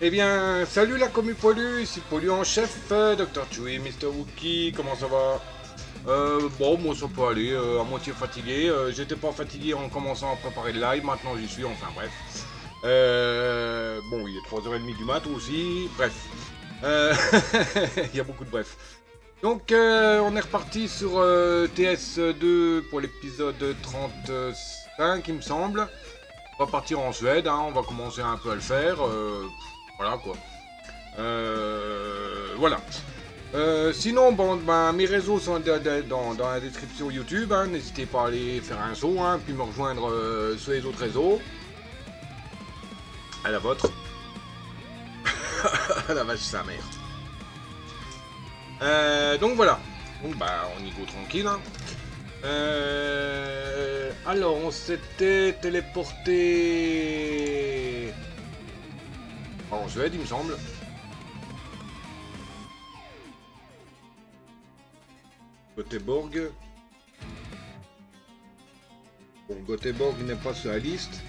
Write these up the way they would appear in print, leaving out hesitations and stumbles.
Eh bien, salut la commu pollue, ici Pollu en chef, Dr. Chewie, Mr. Wookie, comment ça va? Bon, moi ça peut aller, à moitié fatigué. J'étais pas fatigué en commençant à préparer le live, maintenant j'y suis, enfin bref. Bon, il est 3h30 du mat aussi, bref. Il y a beaucoup de bref. Donc, on est reparti sur TS2 pour l'épisode 35, il me semble. On va partir en Suède, hein, on va commencer un peu à le faire. Voilà quoi. Voilà. Sinon, bon, ben, mes réseaux sont dans la description YouTube. Hein, n'hésitez pas à aller faire un saut, hein, puis me rejoindre sur les autres réseaux. À la vôtre. La vache sa mère. Donc voilà. Donc bah on y go tranquille. Hein. Alors on s'était téléporté en Suède, il me semble. Göteborg. Bon, Göteborg n'est pas sur la liste.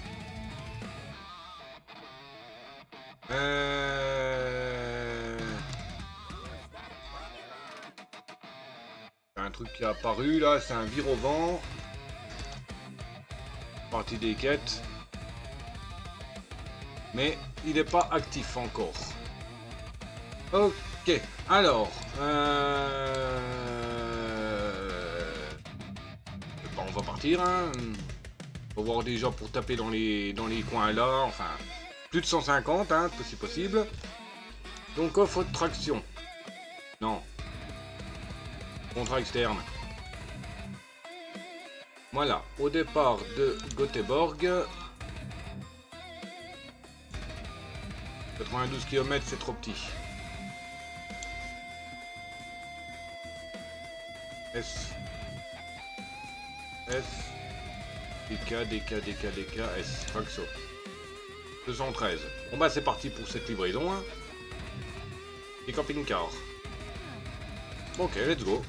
Un truc qui est apparu là, c'est un vire au vent. Partie des quêtes. Mais il n'est pas actif encore. Ok, alors. On va partir. Hein. On va voir déjà pour taper dans les coins là. Enfin, plus de 150, hein, si possible. Donc offre de traction. Non. Contrat externe. Voilà, au départ de Göteborg. 92 km, c'est trop petit. S. DK, S. Faxo. 213. Bon bah c'est parti pour cette livraison. Hein. Et camping-car. Ok, let's go.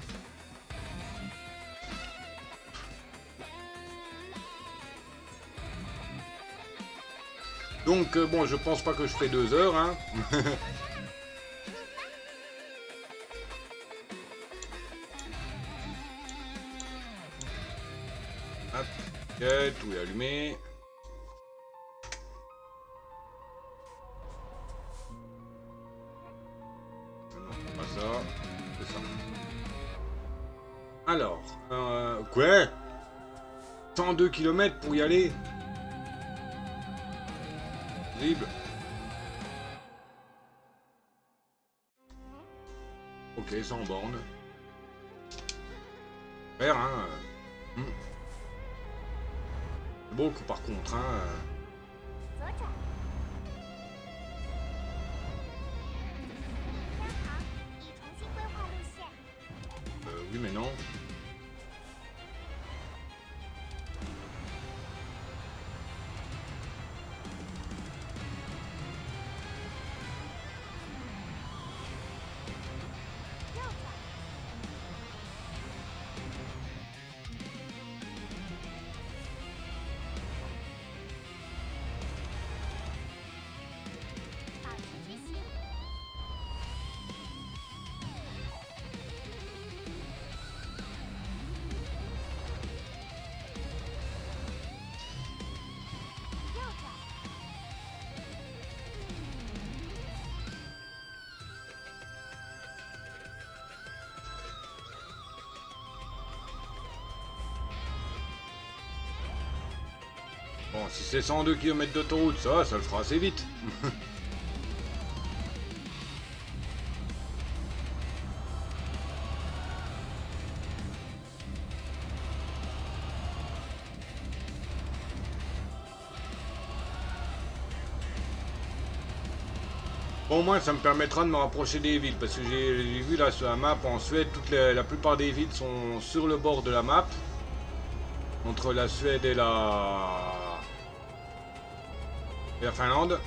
Donc bon, je pense pas que je ferai 2 heures. Hein. Hop, ok, tout est allumé. Non, pas ça. C'est ça. Alors, quoi 102 km pour y aller. Visible. Ok, sans borne. Faire, hein. Beaucoup par contre, hein. Oui mais non. Bon, si c'est 102 km d'autoroute, ça le fera assez vite. Bon, au moins, ça me permettra de me rapprocher des villes, parce que j'ai vu là sur la map en Suède, la plupart des villes sont sur le bord de la map. Entre la Suède et la Finlande.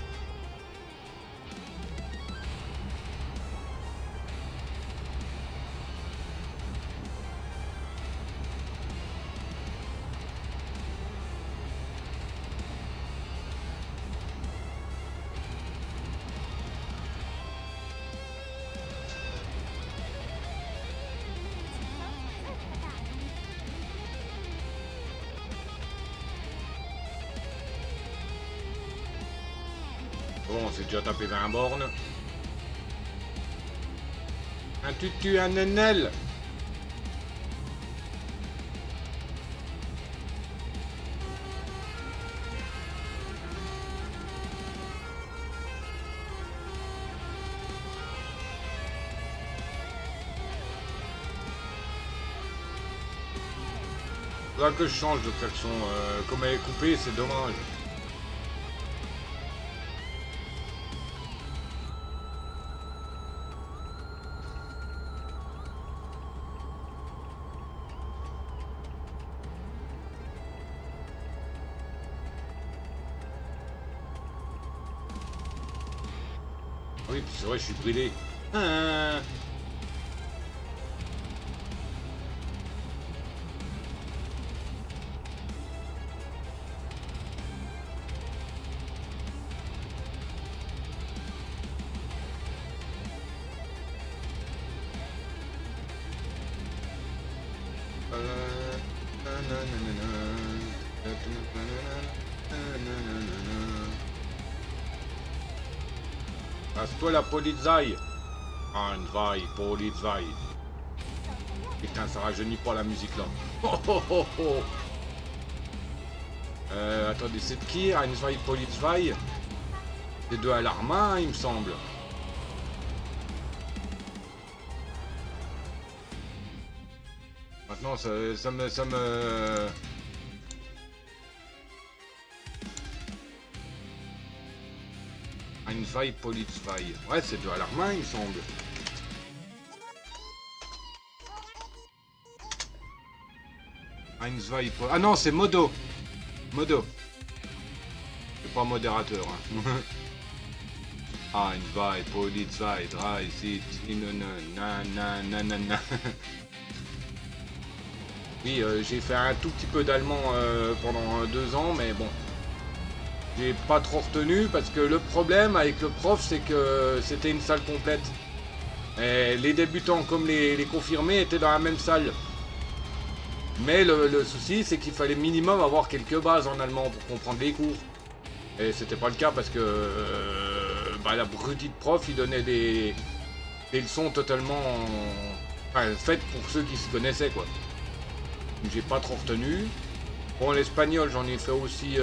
Bon, on s'est déjà tapé 20 bornes. Un tutu, un nenel. Faudra que je change de traction. Comme elle est coupée, c'est dommage. Oui, c'est vrai, je suis brûlé. Ah. Passe-toi la polizei. Anvai, polizei. Putain, ça rajeunit pas la musique là. Oh, oh, oh, oh. Attendez, c'est de qui? Anvai, polizei. C'est de Alarma, il me semble. Maintenant, ça me... Einzwei, Polizei. Ouais, c'est de Alarma, il me semble. Einzwei, ah non, c'est Modo. Modo. C'est pas modérateur. Hein. Einzwei, Polizei, 3, 6, nanana. Oui, j'ai fait un tout petit peu d'allemand pendant 2 ans, mais bon. J'ai pas trop retenu parce que le problème avec le prof, c'est que c'était une salle complète. Et les débutants comme les confirmés étaient dans la même salle. Mais le souci, c'est qu'il fallait minimum avoir quelques bases en allemand pour comprendre les cours. Et c'était pas le cas parce que l'abruti de prof, il donnait des leçons totalement faites pour ceux qui se connaissaient, quoi. Donc j'ai pas trop retenu. Bon, l'espagnol, j'en ai fait aussi...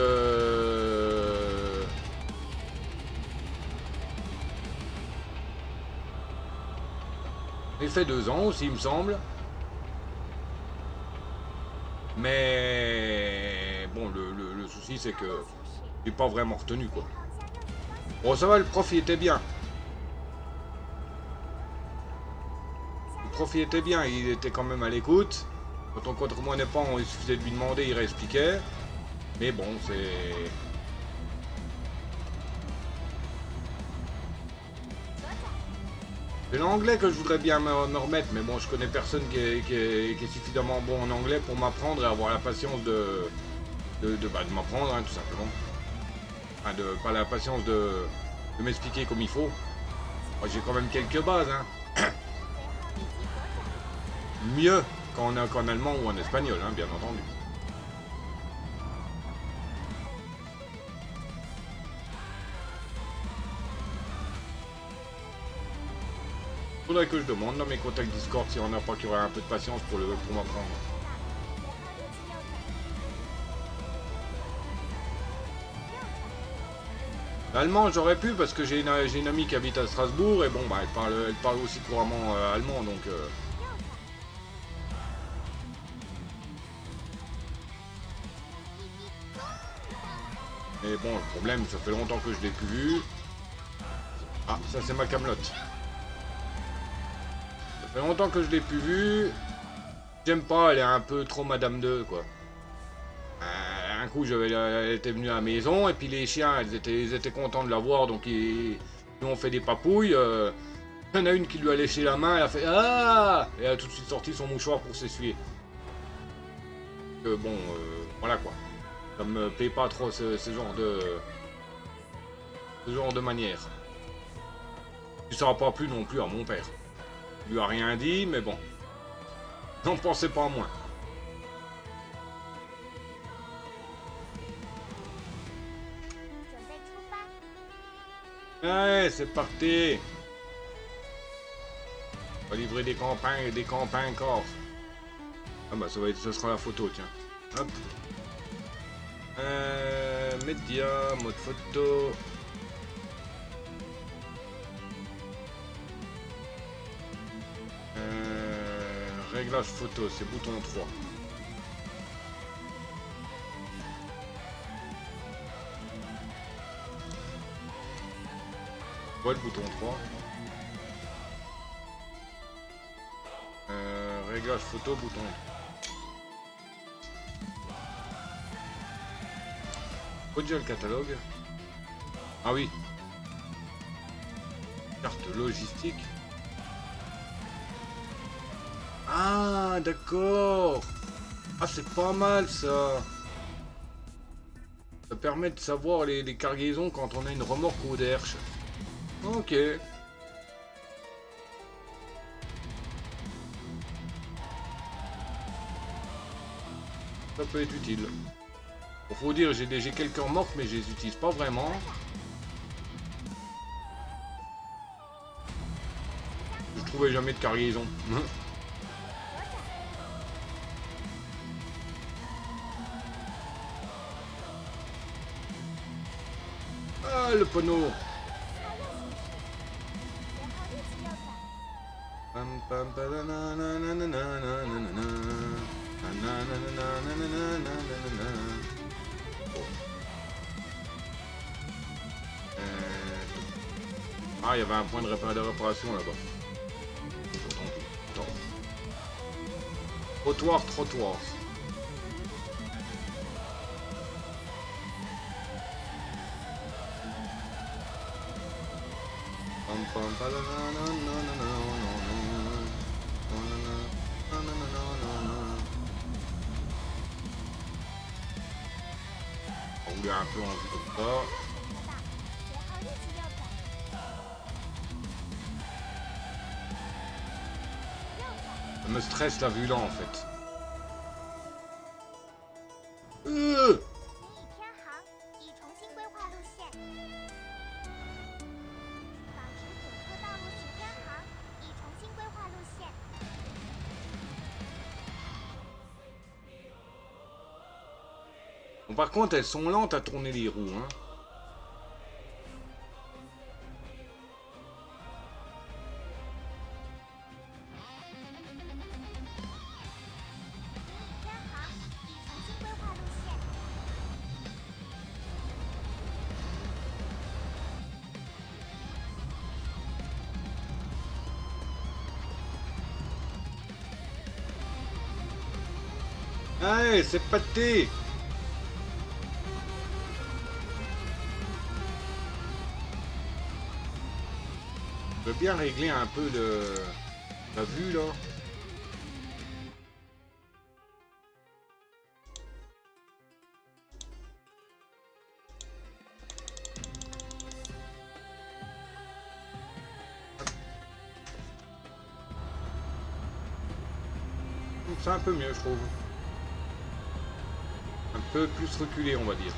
J'ai fait 2 ans aussi, il me semble. Mais... Bon, le souci, c'est que j'ai pas vraiment retenu, quoi. Bon, ça va, le prof, il était bien. Le prof, il était bien, il était quand même à l'écoute. Quand on comprenait pas, il suffisait de lui demander, il réexpliquait. Mais bon, c'est... C'est l'anglais que je voudrais bien me remettre, mais bon, je connais personne qui est suffisamment bon en anglais pour m'apprendre et avoir la patience de m'apprendre, hein, tout simplement. Enfin, pas la patience de m'expliquer comme il faut. Moi, j'ai quand même quelques bases, hein. Mieux qu'en allemand ou en espagnol, hein, bien entendu. Faudrait que je demande dans mes contacts Discord s'il y en a pas qui auraient un peu de patience pour m'apprendre. L'allemand j'aurais pu parce que j'ai une amie qui habite à Strasbourg et bon bah elle parle aussi couramment allemand donc Mais bon le problème ça fait longtemps que je l'ai plus vu. Ah ça c'est ma camelote. Ça fait longtemps que je l'ai plus vue. J'aime pas, elle est un peu trop Madame 2 quoi. Un coup, elle était venue à la maison, et puis les chiens, ils étaient contents de la voir, donc ils ont fait des papouilles. Il y en a une qui lui a léché la main, elle a fait ah, et elle a tout de suite sorti son mouchoir pour s'essuyer. Bon, voilà quoi. Ça me plaît pas trop ce genre de manière. Il sera pas plu non plus à mon père. Il lui a rien dit, mais bon. N'en pensez pas moins. Ouais, c'est parti. On va livrer des campagnes encore. Ah bah ça sera la photo, tiens. Hop. Média, mode photo. Réglage photo, c'est bouton 3. Ouais, le bouton 3. Réglage photo, bouton 3. Faut déjà le catalogue. Ah oui. Carte logistique. Ah, d'accord. Ah, c'est pas mal ça. Ça permet de savoir les cargaisons quand on a une remorque ou d'herche. Ok. Ça peut être utile. Bon, faut dire, j'ai quelques remorques, mais je les utilise pas vraiment. Je trouvais jamais de cargaison. Ah, le panneau. Ah, il y avait un point de réparation là-bas. Trottoir. On rouler un peu en vue comme ça. Ça me stresse la vue là en fait. Bon, par contre, elles sont lentes à tourner les roues, hein. Allez, c'est parti. Je veux bien régler un peu la vue là. C'est un peu mieux, je trouve. Un peu plus reculé, on va dire.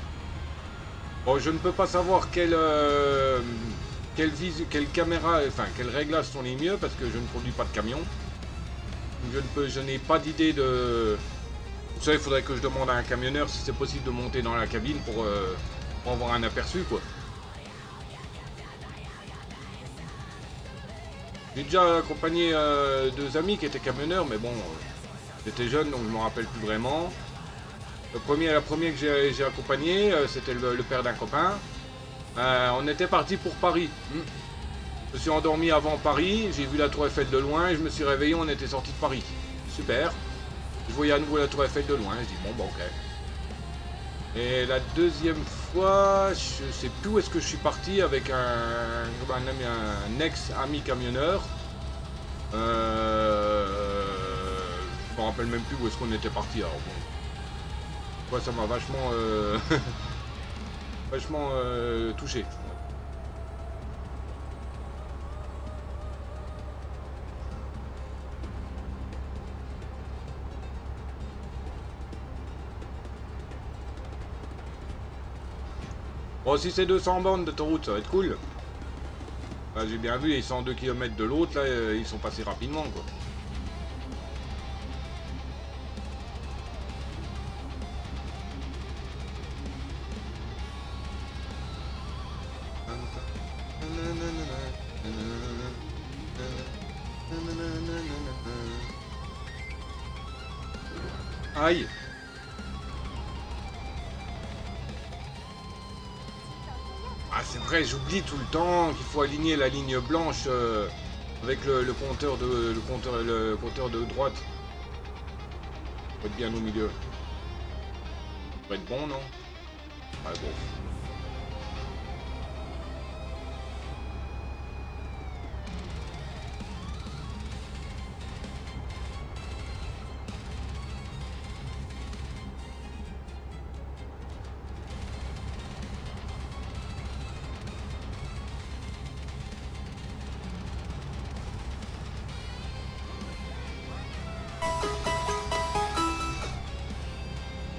Bon, je ne peux pas savoir quelle caméra, enfin quel réglage sont les mieux parce que je ne conduis pas de camion. Je n'ai pas d'idée de. Vous savez, il faudrait que je demande à un camionneur si c'est possible de monter dans la cabine pour avoir un aperçu, quoi. J'ai déjà accompagné 2 amis qui étaient camionneurs, mais bon, j'étais jeune donc je me rappelle plus vraiment. La première que j'ai accompagné, c'était le père d'un copain. On était parti pour Paris. Je me suis endormi avant Paris, j'ai vu la Tour Eiffel de loin, et je me suis réveillé, on était sorti de Paris. Super. Je voyais à nouveau la Tour Eiffel de loin, je dis bon bah ok. Et la deuxième fois, je sais plus où est-ce que je suis parti avec un ex-ami camionneur. Je me rappelle même plus où est-ce qu'on était parti. Alors bon, quoi, ça m'a vachement, vachement touché. Bon, si c'est 200 bornes d'autoroute, ça va être cool. Bah, j'ai bien vu, ils sont 2 km de l'autre, là, ils sont passés rapidement, quoi. Aïe. Ah, c'est vrai, j'oublie tout le temps qu'il faut aligner la ligne blanche avec le compteur le compteur de droite. Faut être bien au milieu. Ça va être bon, non? Ouais, bon.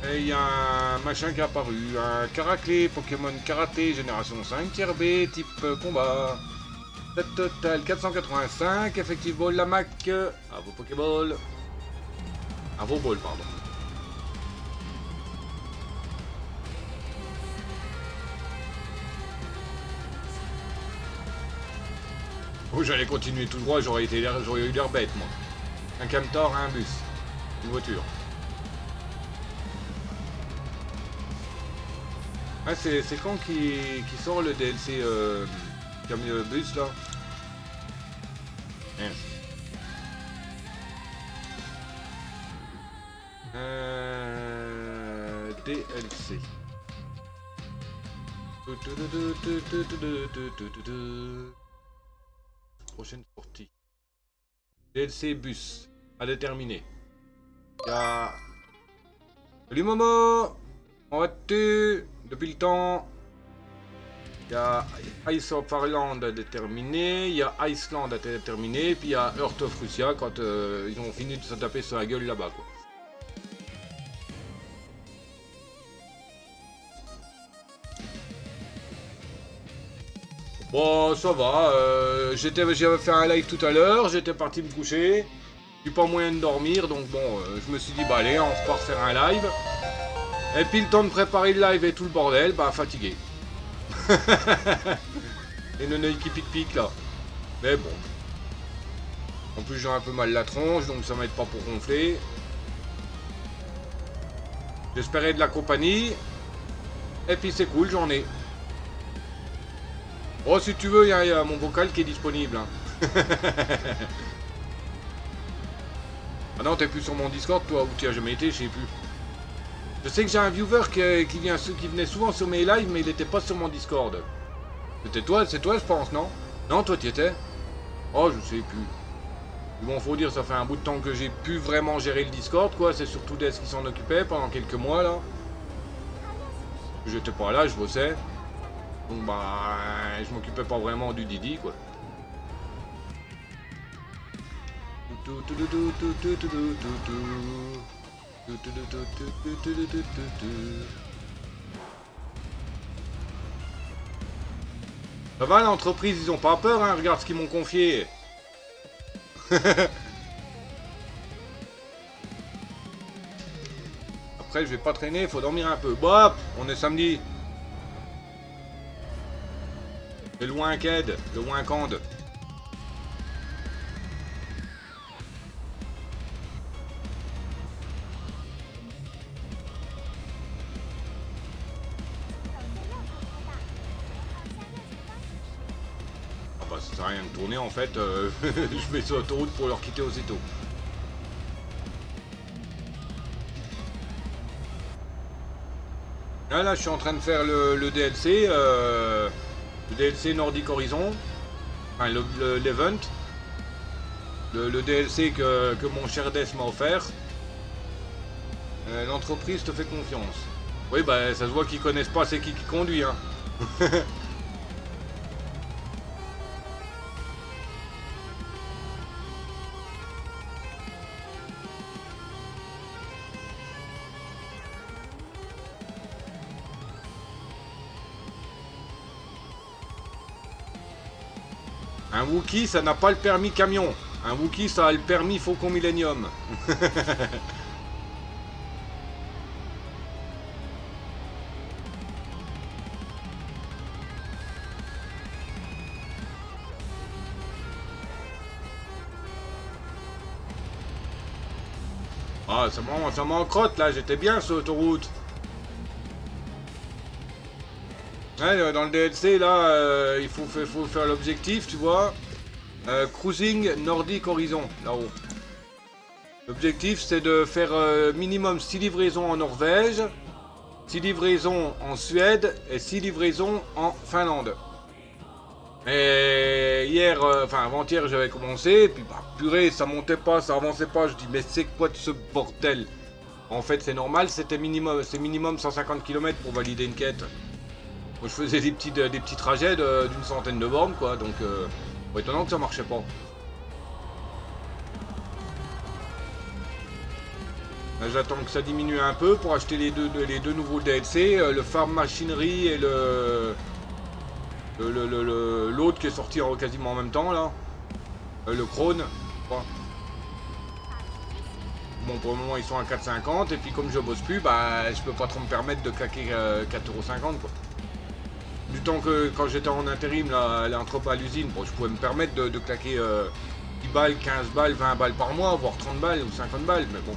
Et il y a un machin qui est apparu, un Caraclé, Pokémon Karaté, génération 5, tiers B, type combat. Set total 485, effective ball la Mac, à vos Pokéball. À vos balls, pardon. Oh, j'allais continuer tout droit, j'aurais eu l'air bête, moi. Un Camtor, un bus. Une voiture. Ah, c'est quand qui sort le DLC comme le bus, là? Mince. DLC. Prochaine sortie. DLC bus. À déterminer. Il y a... Salut Momo! Comment vas-tu? Depuis le temps. Il y a Ice of Ireland à déterminer. Il y a Iceland à déterminer. Puis il y a Earth of Russia quand ils ont fini de se taper sur la gueule là-bas, quoi. Bon, ça va. J'avais fait un live tout à l'heure. J'étais parti me coucher. J'ai pas moyen de dormir. Donc bon, je me suis dit, bah allez, on repart faire un live. Et puis le temps de préparer le live et tout le bordel, bah fatigué. Et le nez qui pique là. Mais bon. En plus j'ai un peu mal la tronche, donc ça m'aide pas pour ronfler. J'espérais de la compagnie. Et puis c'est cool, j'en ai. Oh, si tu veux, il y a mon vocal qui est disponible. Hein. Ah non, t'es plus sur mon Discord, toi, ou tu as jamais été, je sais plus. Je sais que j'ai un viewer qui venait souvent sur mes lives, mais il était pas sur mon Discord. C'était toi, c'est toi, je pense, non? Non, toi, tu étais? Oh, je sais plus. Bon, faut dire, ça fait un bout de temps que j'ai pu vraiment gérer le Discord, quoi. C'est surtout Des qui s'en occupait pendant quelques mois, là. J'étais pas là, je bossais. Donc, bah, je m'occupais pas vraiment du Didi, quoi. Ça va, l'entreprise, ils ont pas peur, hein. Regarde ce qu'ils m'ont confié. Après, je vais pas traîner, faut dormir un peu. Bon, on est samedi. C'est loin qu'aide, le loin cande. Ah bah ça sert à rien de tourner en fait, je vais sur l'autoroute pour leur quitter aussitôt. Là, je suis en train de faire le DLC, le DLC Nordic Horizon, enfin l'event, le DLC que mon cher Des m'a offert. L'entreprise te fait confiance. Oui, bah ça se voit qu'ils connaissent pas c'est qui conduit, hein. Un Wookie, ça n'a pas le permis camion. Un Wookie, ça a le permis Faucon Millenium. Ah, ça m'en crotte là, j'étais bien sur l'autoroute. Ouais, dans le DLC là, il faut faire l'objectif, tu vois. Cruising Nordic Horizon, là-haut. L'objectif c'est de faire minimum 6 livraisons en Norvège, 6 livraisons en Suède et 6 livraisons en Finlande. Et hier, enfin avant-hier j'avais commencé, et puis bah purée, ça montait pas, ça avançait pas, je dis mais c'est quoi de ce bordel? En fait c'est normal, c'est minimum 150 km pour valider une quête. Moi je faisais des petits trajets d'une centaine de bornes quoi, donc pas étonnant que ça marchait pas. Là, j'attends que ça diminue un peu pour acheter les deux nouveaux DLC, le Farm Machinery et l'autre qui est sorti quasiment en même temps là, le Krone. Bon pour le moment ils sont à 4,50 et puis comme je bosse plus, bah je peux pas trop me permettre de claquer 4,50€ quoi. Du temps que quand j'étais en intérim là, à l'entrepôt à l'usine, bon, je pouvais me permettre de claquer 10 balles, 15 balles, 20 balles par mois, voire 30 balles ou 50 balles, mais bon.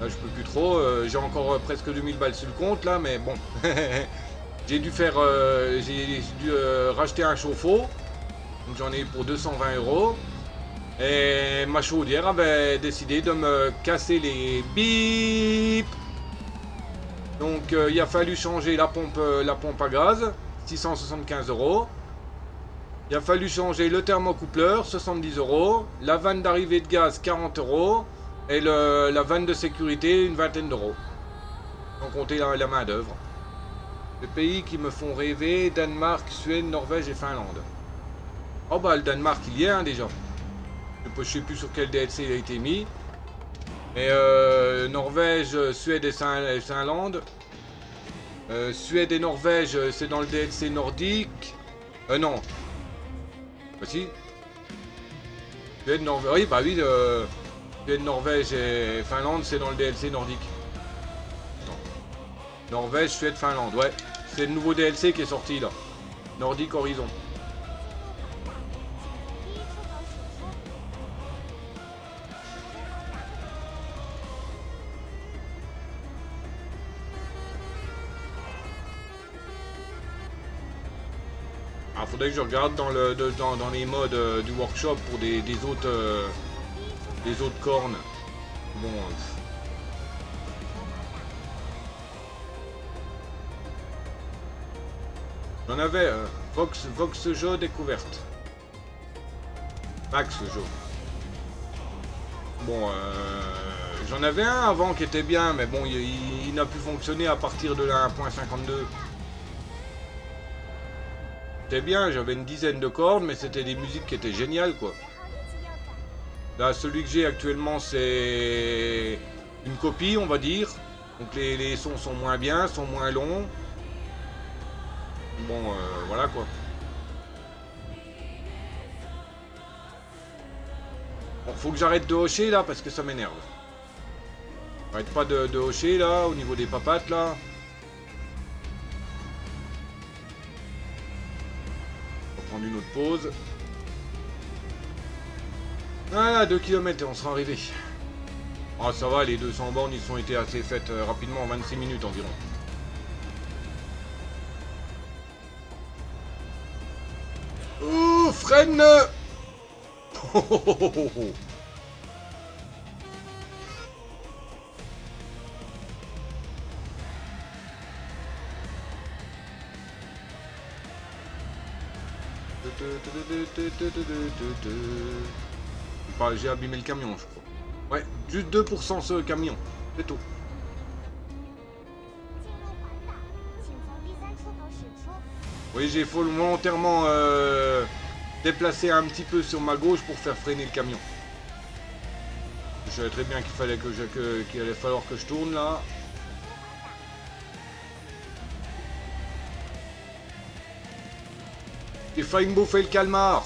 Là je peux plus trop, j'ai encore presque 2000 balles sur le compte là, mais bon. J'ai dû racheter un chauffe-eau, donc j'en ai eu pour 220€. Et ma chaudière avait décidé de me casser les bips. Donc il a fallu changer la pompe à gaz, 675€. Il a fallu changer le thermocoupleur, 70€. La vanne d'arrivée de gaz, 40€. Et la vanne de sécurité, une vingtaine d'euros. Sans compter la main d'œuvre. Les pays qui me font rêver, Danemark, Suède, Norvège et Finlande. Oh bah le Danemark il y est hein, déjà. Je sais plus sur quel DLC il a été mis. Mais Norvège, Suède et Finlande. Suède et Norvège, c'est dans le DLC nordique. Non. Bah si. Suède, Norvège. Oui, bah oui. Suède, Norvège et Finlande, c'est dans le DLC nordique. Non. Norvège, Suède, Finlande, ouais. C'est le nouveau DLC qui est sorti là. Nordic Horizon. Alors faudrait que je regarde dans les modes du workshop pour des autres cornes. Bon. J'en avais Vox Jeu découverte. Max Jeu. Bon, j'en avais un avant qui était bien, mais bon, il n'a plus fonctionné à partir de la 1.52. C'était bien, j'avais une dizaine de cordes, mais c'était des musiques qui étaient géniales, quoi. Là, celui que j'ai actuellement, c'est une copie, on va dire. Donc les sons sont moins bien, sont moins longs. Bon, voilà, quoi. Bon, faut que j'arrête de hocher, là, parce que ça m'énerve. J'arrête pas de hocher, là, au niveau des papates, là. Prendre une autre pause. Voilà, 2 km et on sera arrivé. Ah ça va, les 200 bornes ils ont été assez faites rapidement, en 26 minutes environ. Ouh, freine. Oh, oh, oh, oh, oh. J'ai abîmé le camion, je crois. Ouais, juste 2% ce camion, c'est tout. Oui, j'ai volontairement déplacé un petit peu sur ma gauche pour faire freiner le camion. Je savais très bien qu'il allait falloir que je tourne là. J'ai failli me bouffer le calmar.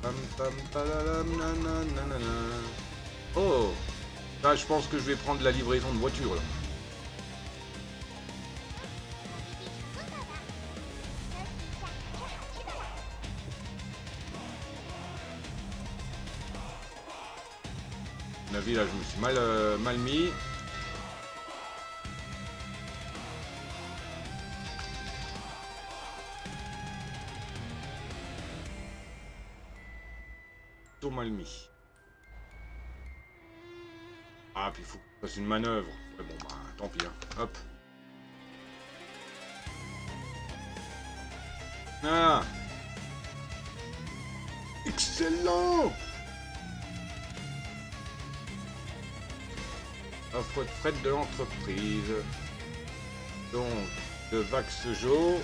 Pam, pam, palalam, nananana. Oh, là je pense que je vais prendre la livraison de voiture là. À mon avis là je me suis mal mis. Tout mal mis. Ah puis il faut que je fasse une manœuvre. Ouais, bon bah tant pis hein. Hop. Ah. Excellent. Offre de fret de l'entreprise. Donc, de Vaxjo.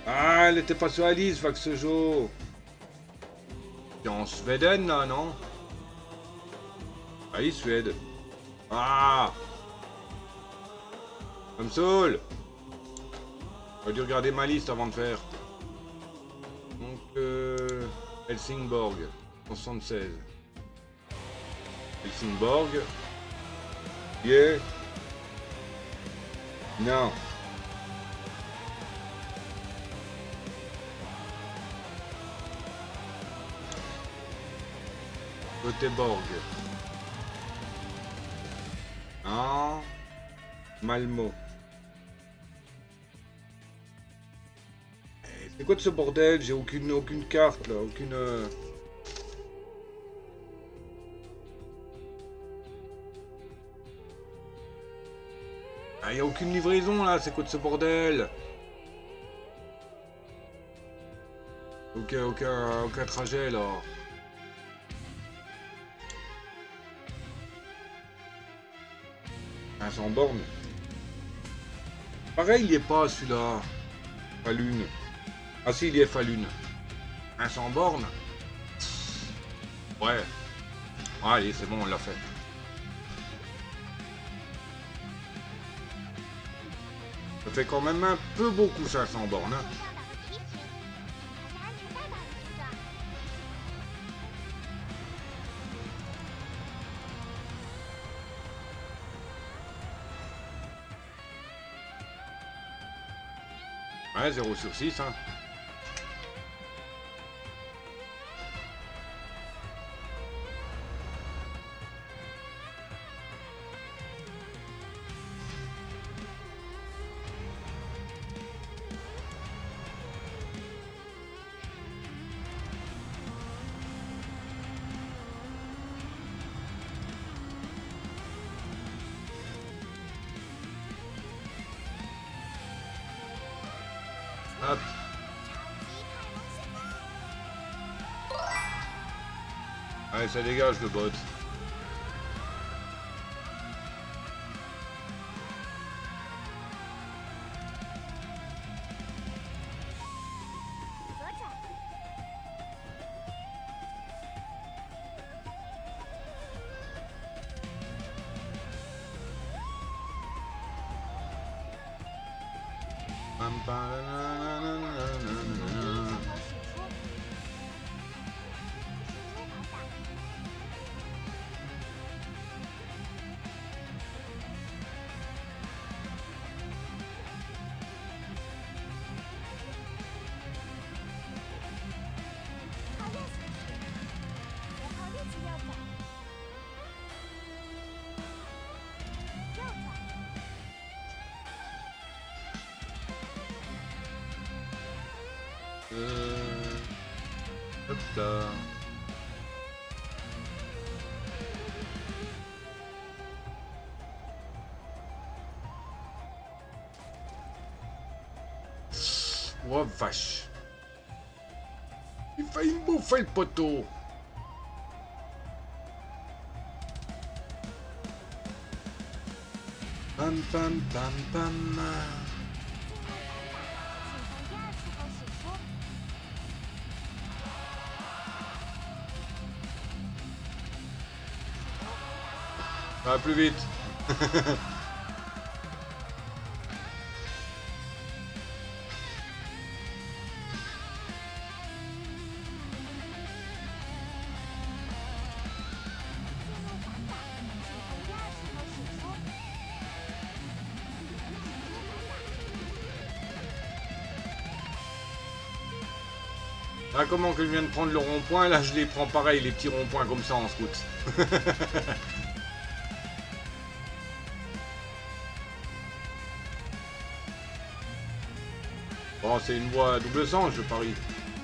Ah, elle était pas sur la liste, Vaxjo. C'est en Suède, là, non? Ah oui, Suède. Ah. Ça me saoule. J'aurais dû regarder ma liste avant de faire. Donc, Helsingborg, 76. Helsingborg. Yeah. Non. Göteborg. Non. Malmo. C'est quoi de ce bordel? J'ai aucune carte là, aucune. Ah, y a aucune livraison là, c'est quoi de ce bordel? Aucun trajet là. Ah, c'est en borne. Pareil, il y est pas celui-là. Falun. Ah si, il y est Falun. Un sans borne. Ouais. Allez, c'est bon, on l'a fait. Ça fait quand même un peu beaucoup 500 bornes. Hein. Ouais, 0 sur 6. Hein. Hop. Allez, ça dégage le bot. Hop là. Oh vache. Il faillit me bouffer le poteau. Pam pam pam pam. Ça va plus vite. Ah, comment que je viens de prendre le rond-point, là je les prends pareil, les petits ronds-points comme ça en scout. Bon, c'est une voie à double sens, je parie.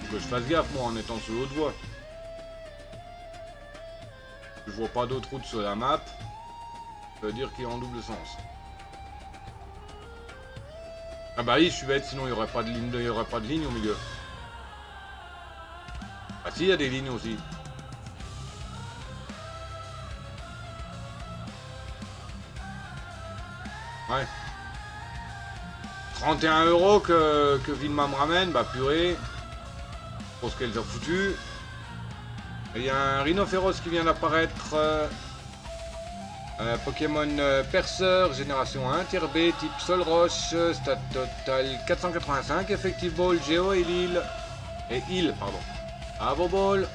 Faut que je fasse gaffe, moi, en étant sur l'autre voie. Je vois pas d'autre route sur la map. Ça veut dire qu'il est en double sens. Ah bah oui, je suis bête, sinon il n'y aurait pas de ligne, il y aurait pas de ligne au milieu. Ah si, il y a des lignes aussi. Ouais. 31 € que Vilma me ramène, bah purée. Pour ce qu'elles ont foutu. Il y a un rhinophéros qui vient d'apparaître. Pokémon perceur, génération 1, tier B, type sol roche, stat total 485, effective ball, géo et l'île. Et île, pardon. Avo ball.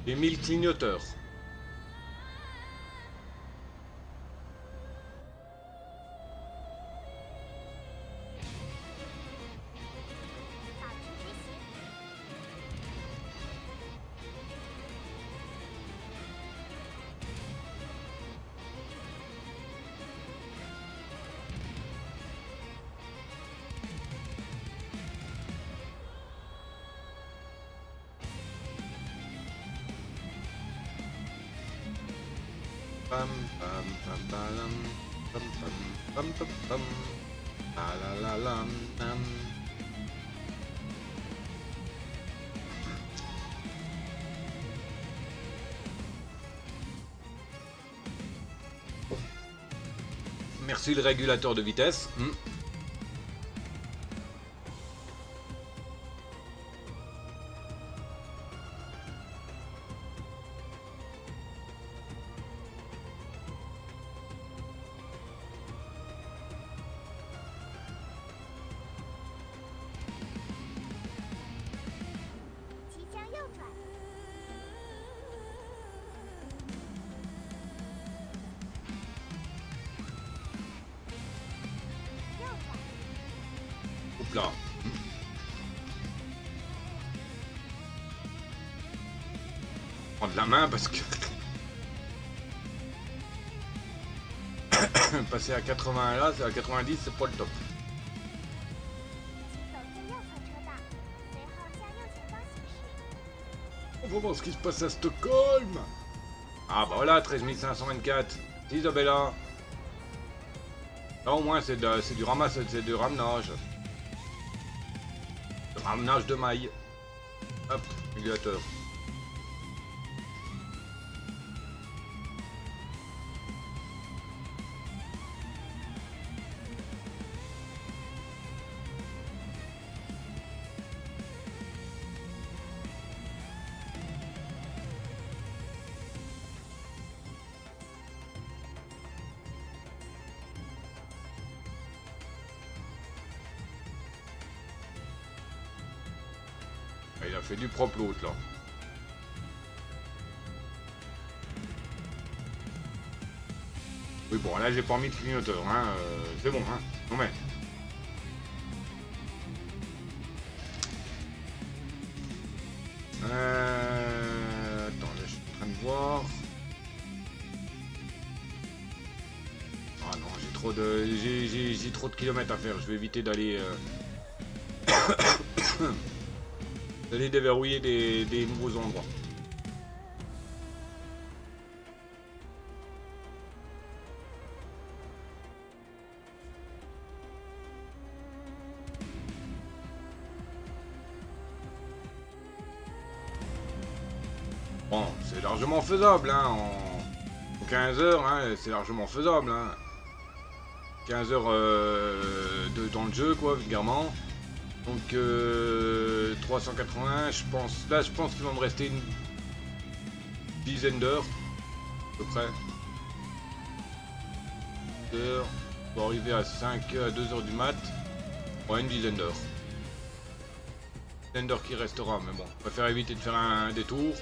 Et 1000 clignoteurs. Pam pam pam palam, pam pam pam pam pam, la la la lam nam. Merci le régulateur de vitesse. Oups là. Prendre la main parce que passer à 80 là, c'est à 90, c'est pas le top. On va voir ce qui se passe à Stockholm. Ah bah voilà, 13 524. Isabella. Là au moins c'est du ramasse, c'est du ramenage. Ramenage de mailles. Hop, régulateur. Il a fait du propre l'autre là. Oui bon là j'ai pas mis de clignoteur hein, c'est bon hein. Non mais. Attends là je suis en train de voir. Ah non j'ai trop de kilomètres à faire, je vais éviter d'aller d'aller déverrouiller des nouveaux endroits. Bon, c'est largement faisable, hein, en 15 heures, hein, c'est largement faisable. Hein. 15 heures dans le jeu, quoi, vulgairement. Donc 380, je pense. Là, je pense qu'il va me rester une dizaine d'heures, à peu près. Pour arriver à 2 heures du mat. Ouais, une dizaine d'heures. Une dizaine d'heures qui restera, mais bon, je préfère éviter de faire un détour.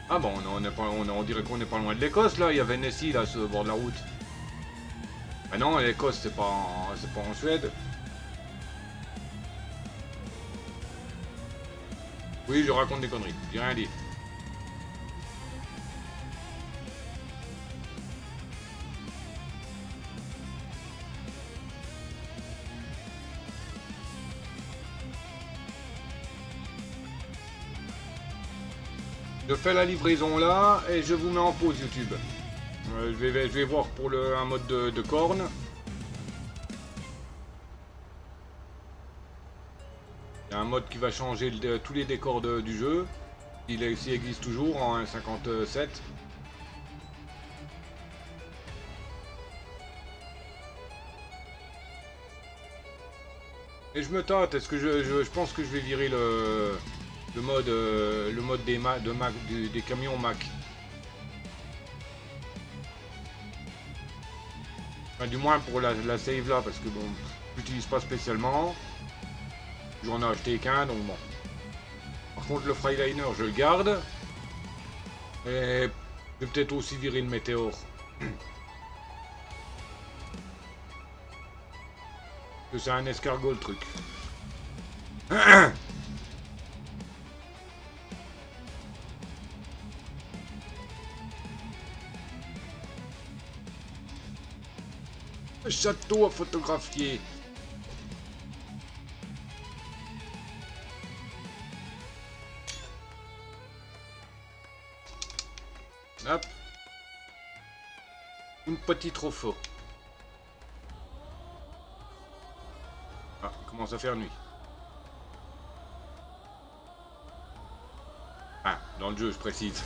Ah bon, on dirait qu'on n'est pas loin de l'Écosse là, il y avait Nessie là sur le bord de la route. Ah non, l'Écosse c'est pas en Suède. Oui, je raconte des conneries, j'ai rien dit. Je fais la livraison là et je vous mets en pause YouTube. Je vais voir pour un mode de corne. Il y a un mode qui va changer tous les décors du jeu. S'il existe toujours en 1.57. Et je me tâte, est-ce que je pense que je vais virer le mode des camions Mac. Enfin, du moins pour la save là, parce que bon, j'utilise pas spécialement. J'en ai acheté qu'un, donc bon. Par contre, le Freiliner, je le garde. Et je vais peut-être aussi virer le météore. Que c'est un escargot le truc. Château à photographier. Hop. Un petit trophée. Ah, commence à faire nuit. Ah, dans le jeu, je précise.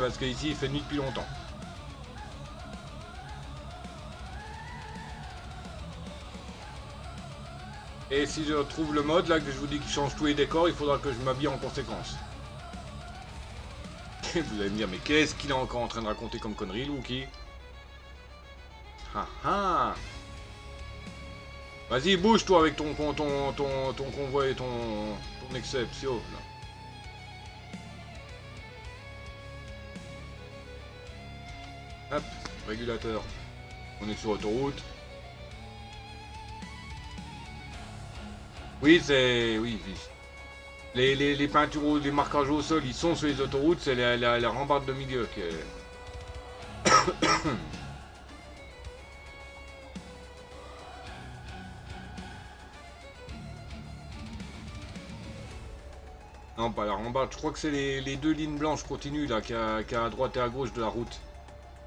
Parce qu'ici, il fait nuit depuis longtemps. Et si je trouve le mode, là, que je vous dis qu'il change tous les décors, il faudra que je m'habille en conséquence. Vous allez me dire, mais qu'est-ce qu'il est encore en train de raconter comme connerie, le Wookie? Ah ah! Vas-y, bouge-toi avec ton convoi et ton exception, là. Hop, régulateur. On est sur autoroute. Oui, c'est... Oui, oui. Les peintures, les marquages au sol, ils sont sur les autoroutes, c'est la rambarde de milieu qui est... Non, pas la rambarde, je crois que c'est les deux lignes blanches continues, là, qui est à droite et à gauche de la route. Ça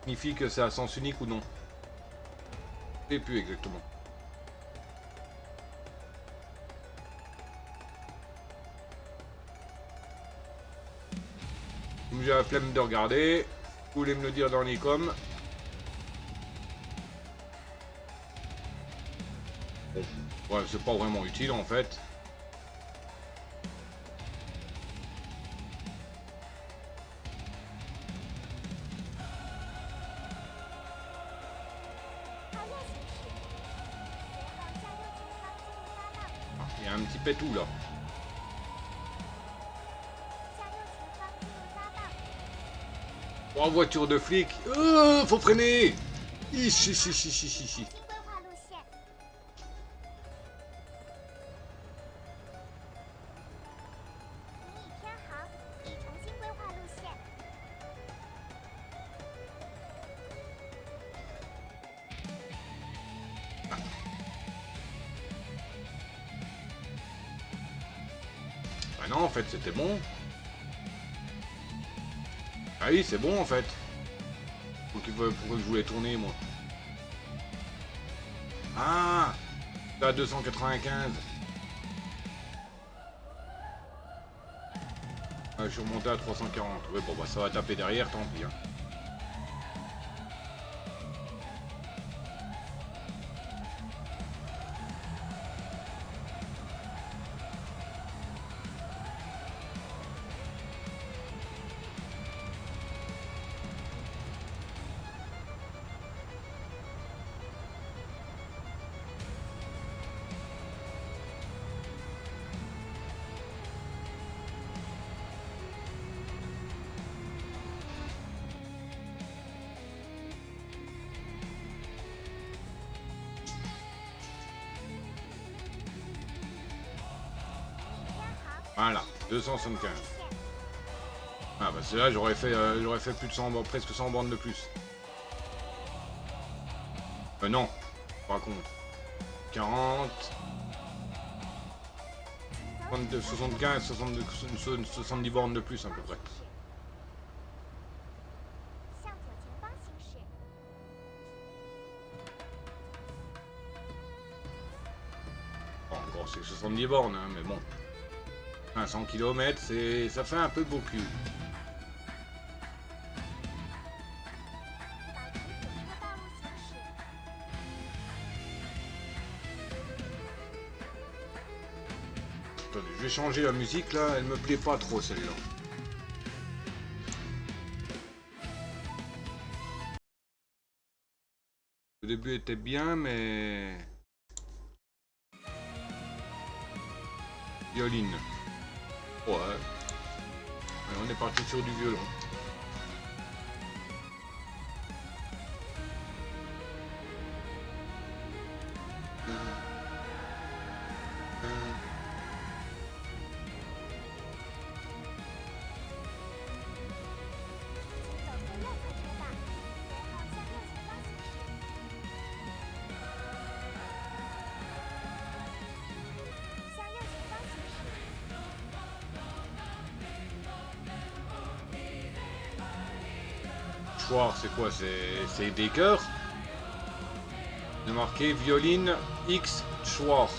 signifie que c'est à sens unique ou non. Je sais plus exactement. J'ai la flemme de regarder. Vous voulez me le dire dans les coms. Ouais, c'est pas vraiment utile en fait. Il y a un petit pétou là. Oh, voiture de flic. Faut freiner. Ici. Ah non, en fait, c'était bon. Ah oui, c'est bon en fait. Pourquoi je voulais tourner moi? Ah, t'es à 295. Ah, je suis remonté à 340. Ouais, bon, bah ça va taper derrière, tant pis. Hein. Voilà, 275. Ah bah c'est là j'aurais fait plus de 100, presque 100 bandes de plus. Non, par contre. 40. 62, 75, 62, 70 bornes de plus à peu près. Bon, encore c'est 70 bornes, hein, mais bon. 500 km, ça fait un peu beaucoup. Attendez, je vais changer la musique là, elle me plaît pas trop celle-là. Le début était bien, mais... Violine. Ouais. Allez, on est parti sur du violon. Choir, c'est quoi? C'est des chœurs. Il a marqué violine X Choir.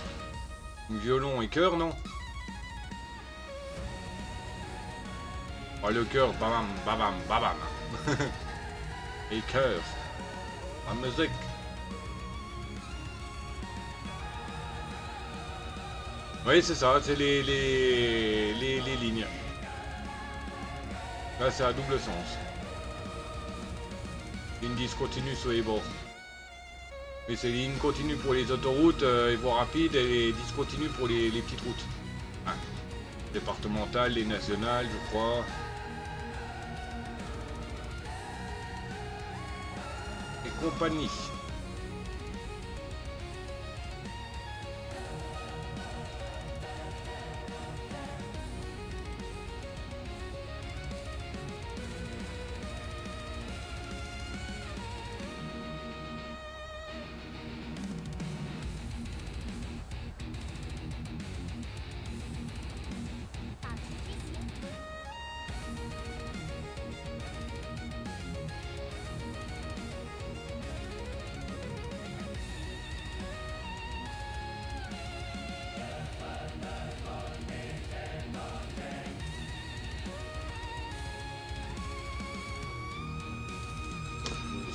Violon et chœur, non? Ah, le chœur, babam, babam, babam. Et chœur. La musique. Oui, c'est ça, c'est les lignes. Là, c'est à double sens. Ligne discontinue sur les bords. Mais c'est ligne continue pour les autoroutes et voies rapides et discontinue pour les petites routes. Hein. Départementales, les nationales, je crois. Et compagnie.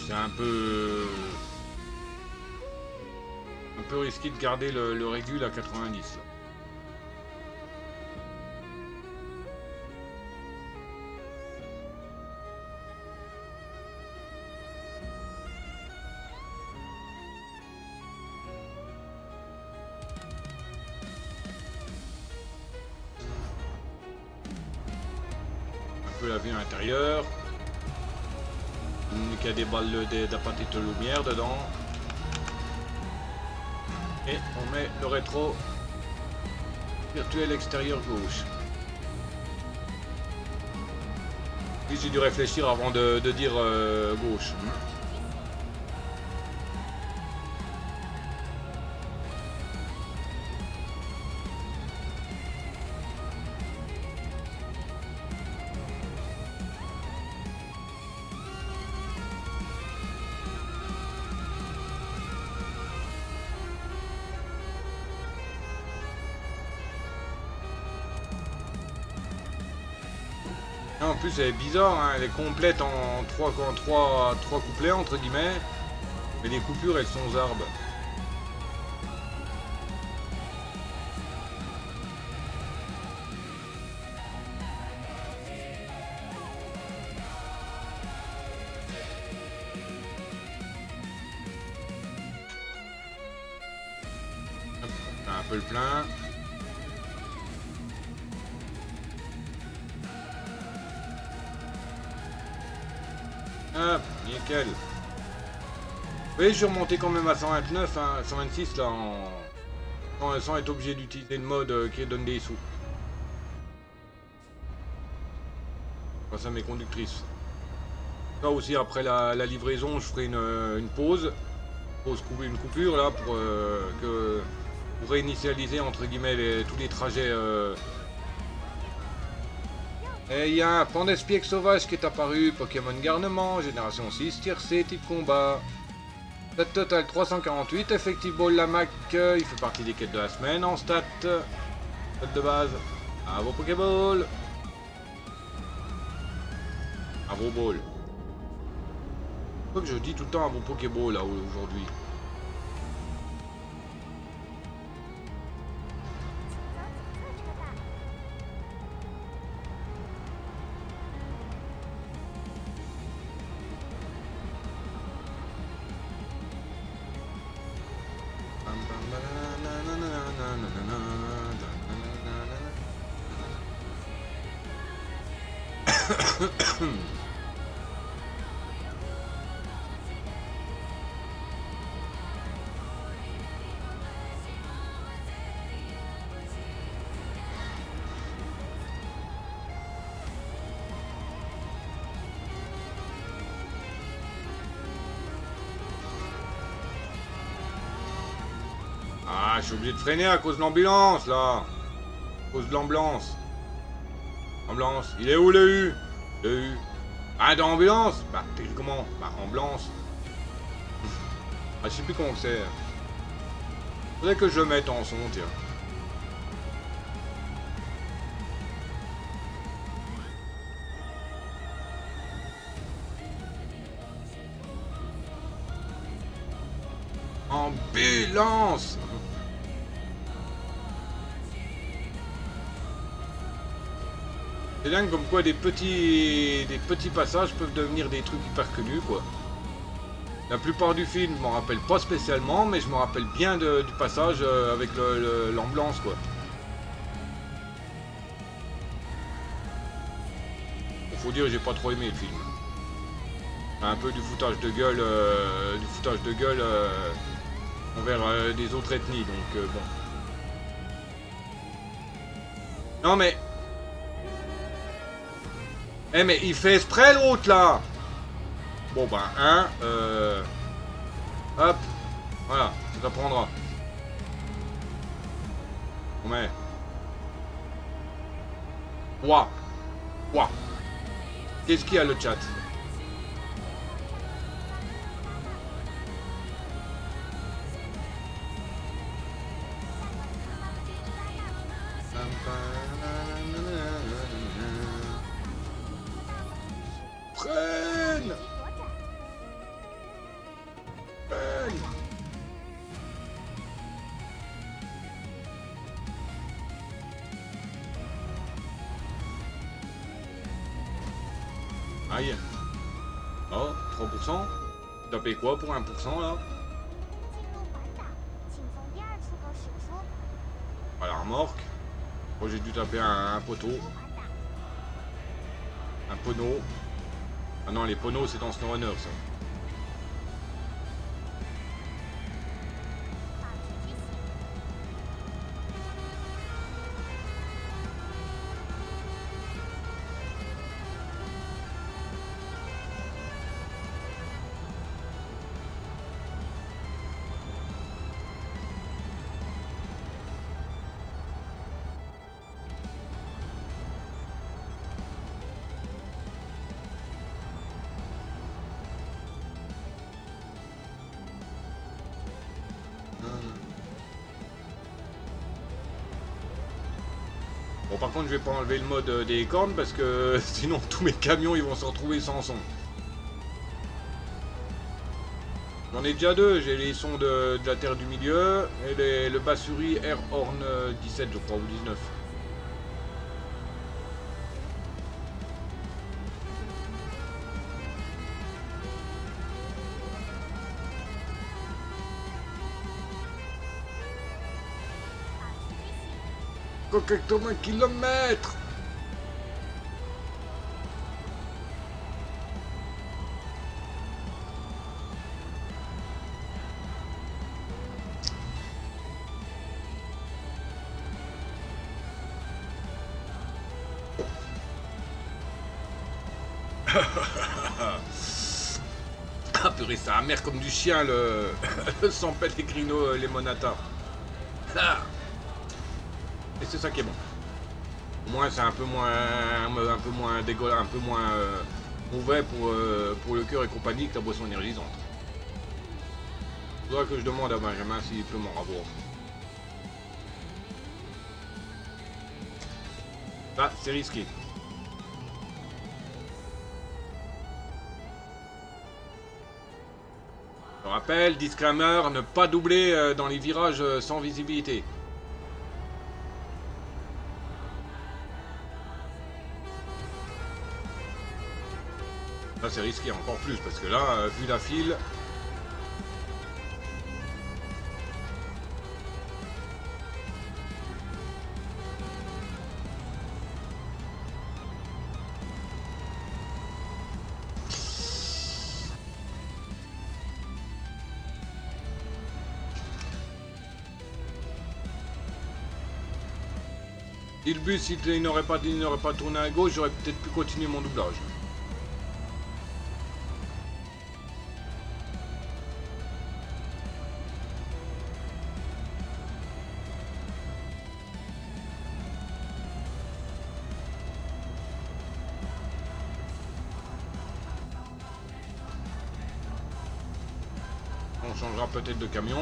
C'est un peu risqué de garder le régule à 90. Là. Un peu la vue intérieure. Il y a des balles de petite lumière dedans. Et on met le rétro virtuel extérieur gauche. Puis j'ai dû réfléchir avant de dire gauche. En plus, elle est bizarre, hein, elle est complète en trois couplets, entre guillemets. Mais les coupures, elles sont aux arbres. Hop, on fait un peu le plein. Hop, nickel. Oui, je suis remonté quand même à 129, hein, 126 là, sans être obligé d'utiliser le mode qui donne des sous. Grâce à mes conductrices. Ça aussi, après la livraison, je ferai une pause. Une coupure là pour réinitialiser entre guillemets tous les trajets. Et il y a un Pandespiègue sauvage qui est apparu, Pokémon Garnement, génération 6, tier C, type combat. Stat total 348, Effective Ball Lamac, il fait partie des quêtes de la semaine en stat. Stat de base, à vos Pokéball. À vos balls. Pourquoi que je dis tout le temps à vos Pokéball là aujourd'hui? Ah, je suis obligé de freiner à cause de l'ambulance, là. À cause de l'ambulance. Ambulance. Il est où le U? Le U. Ah, dans l'ambulance? Bah, comment? Bah, ambulance. Ah, je sais plus comment c'est. Faudrait que je le mette en son, tiens. Ambulance. C'est dingue comme quoi des petits passages peuvent devenir des trucs hyper connus, quoi. La plupart du film, je m'en rappelle pas spécialement, mais je me rappelle bien du passage avec l'ambulance, quoi. Faut dire, j'ai pas trop aimé le film. Un peu du foutage de gueule, envers des autres ethnies, donc bon. Non mais... Eh mais il fait exprès l'autre là. Bon ben hop, voilà, ça t'apprendra. On met. Ouah. Ouah. Qu'est-ce qu'il y a le chat? Freine. Freine. Aïe. Oh, 3%. T'as payé quoi pour 1% là? Voilà, remorque. Bon, j'ai dû taper un poteau. Un pono. Ah non, les poneaux, c'est dans SnowRunner, ça. par contre, je vais pas enlever le mode des cornes parce que sinon tous mes camions ils vont se retrouver sans son. J'en ai déjà deux, j'ai les sons de la Terre du Milieu et le Bassuri Air Horn 17 je crois, ou 19. Quelques kilomètres. Ah purée, ça amer comme du chien le San Pellegrino Limonata. Ah. Et c'est ça qui est bon. Au moins c'est un peu moins dégueulasse, un peu moins mauvais pour le cœur et compagnie que la boisson énergisante. Il faudra que je demande à Benjamin s'il peut m'en avoir. Ah, c'est risqué. Je rappelle, disclaimer, ne pas doubler dans les virages sans visibilité. Là c'est risqué encore plus parce que là, vu la file... Si le bus il n'aurait pas tourné à gauche, j'aurais peut-être pu continuer mon doublage. On changera peut-être de camion.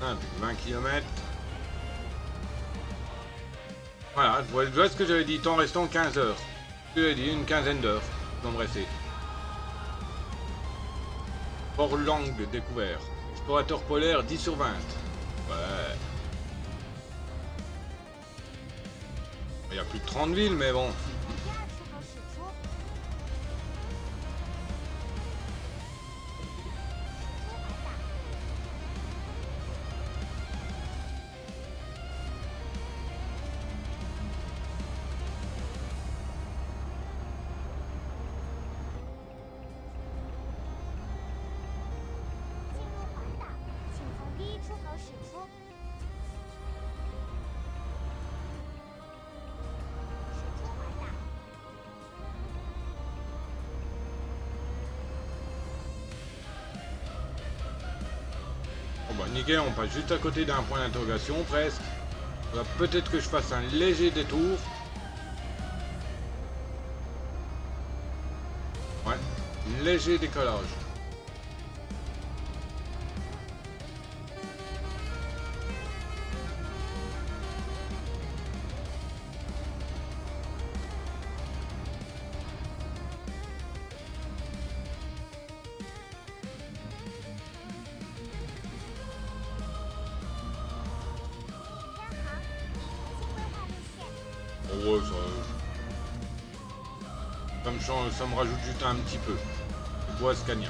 Ah, 20 km. Voilà, voilà ce que j'avais dit, temps restant 15 heures. Je l'ai dit, une quinzaine d'heures. Je vais me rester. Port Lang découvert. Explorateur polaire 10 sur 20. Ouais. Il y a plus de 30 villes, mais bon. Bon, nickel, on passe juste à côté d'un point d'interrogation, presque. Peut-être que je fasse un léger détour. Ouais, léger décollage. Ouais, ça me rajoute juste un petit peu. Bois Scania.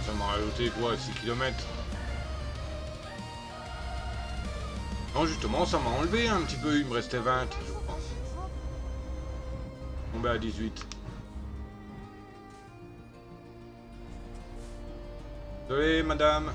Ça m'a rajouté quoi, 6 km. Non, justement, ça m'a enlevé un petit peu, il me restait 20, je crois. tomber à 18. Désolé, madame.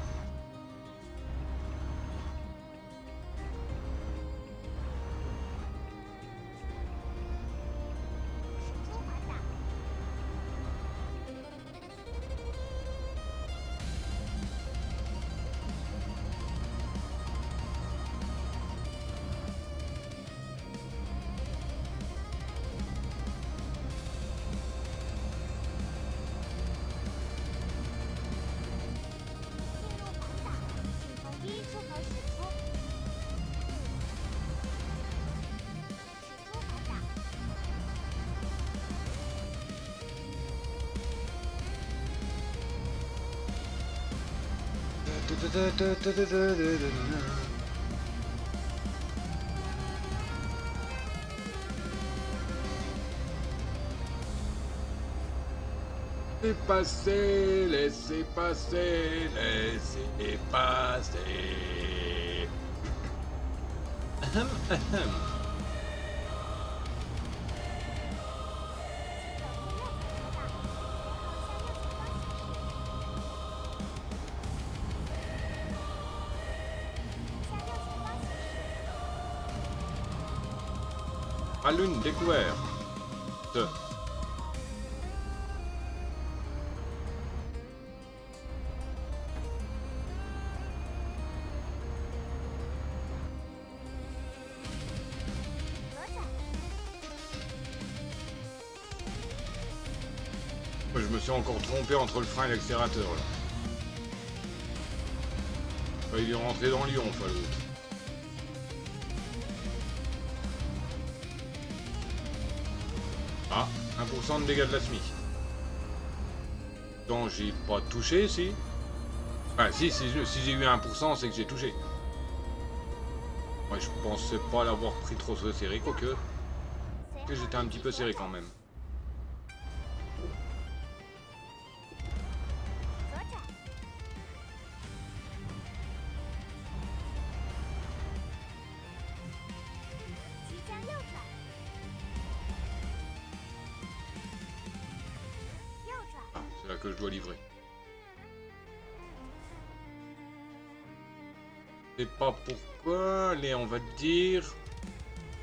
Laissez passer, laissez passer, laissez passer. Ahem, ahem. À l'une découverte. Je me suis encore trompé entre le frein et l'accélérateur là. Enfin, il est rentré dans Lyon, enfin l'autre. Ah, 1% de dégâts de la SMIC. Donc j'ai pas touché, si. Enfin, si j'ai eu 1%, c'est que j'ai touché. Ouais, je pensais pas l'avoir pris trop serré, quoique. Que j'étais un petit peu serré quand même. Ah, c'est là que je dois livrer. Je sais pas pourquoi, allez, on va dire.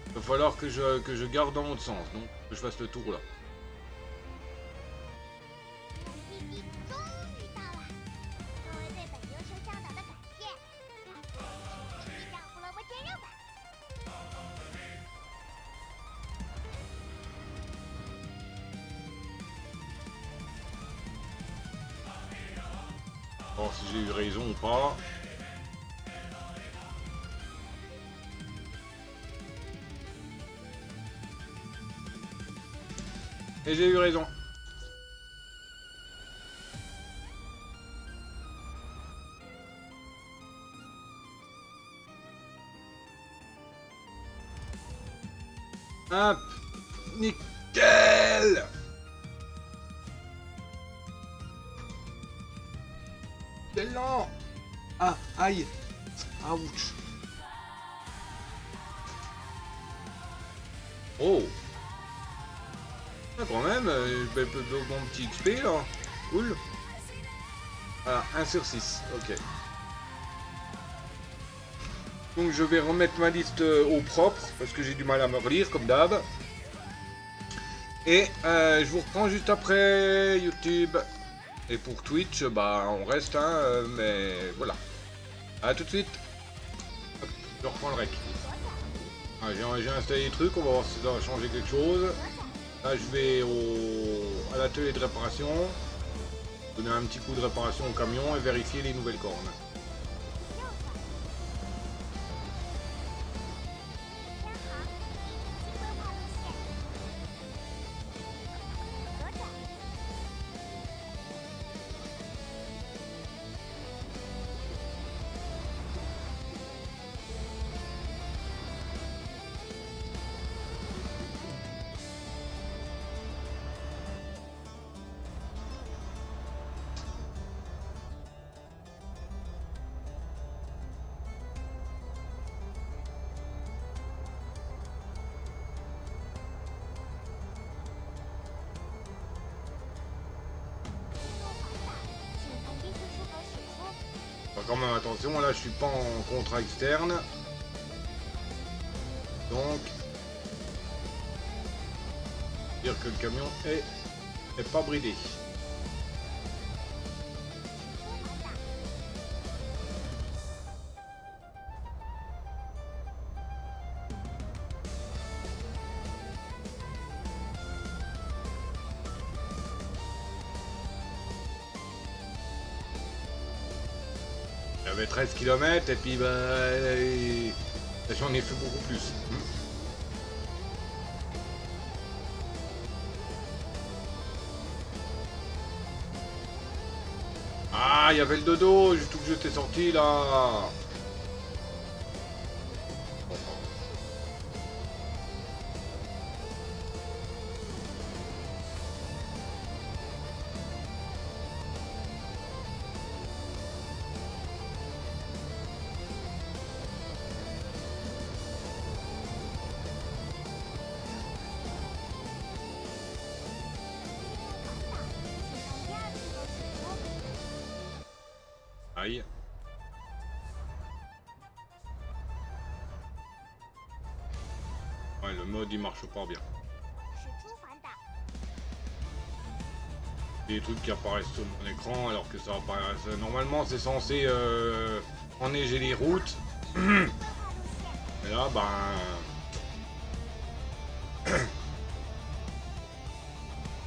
Il va falloir que je garde dans l'autre sens, donc que je fasse le tour là. Voir si j'ai eu raison ou pas. Et j'ai eu raison. Hop. Nickel. C'est lent. Ah, aïe. Ouch. Oh. Ah, quand même, mon petit XP là. Cool. Voilà, 1 sur 6. Ok. Donc je vais remettre ma liste au propre, parce que j'ai du mal à me relire, comme d'hab. Et je vous reprends juste après YouTube. Et pour Twitch, bah on reste, hein, mais voilà. A tout de suite. Hop, je reprends le rec. Ah, j'ai installé les trucs, on va voir si ça va changer quelque chose. Là je vais à l'atelier de réparation. Donner un petit coup de réparation au camion et vérifier les nouvelles cornes. quand même attention, là je suis pas en contrat externe. Donc, dire que le camion est pas bridé. J'avais 13 km et puis bah j'en ai fait beaucoup plus. Ah, il y avait le dodo, juste où que j'étais sorti là. Aïe. Ouais, le mode il marche pas bien. Des trucs qui apparaissent sur mon écran alors que ça apparaît. Normalement c'est censé enneiger les routes. Mais là ben.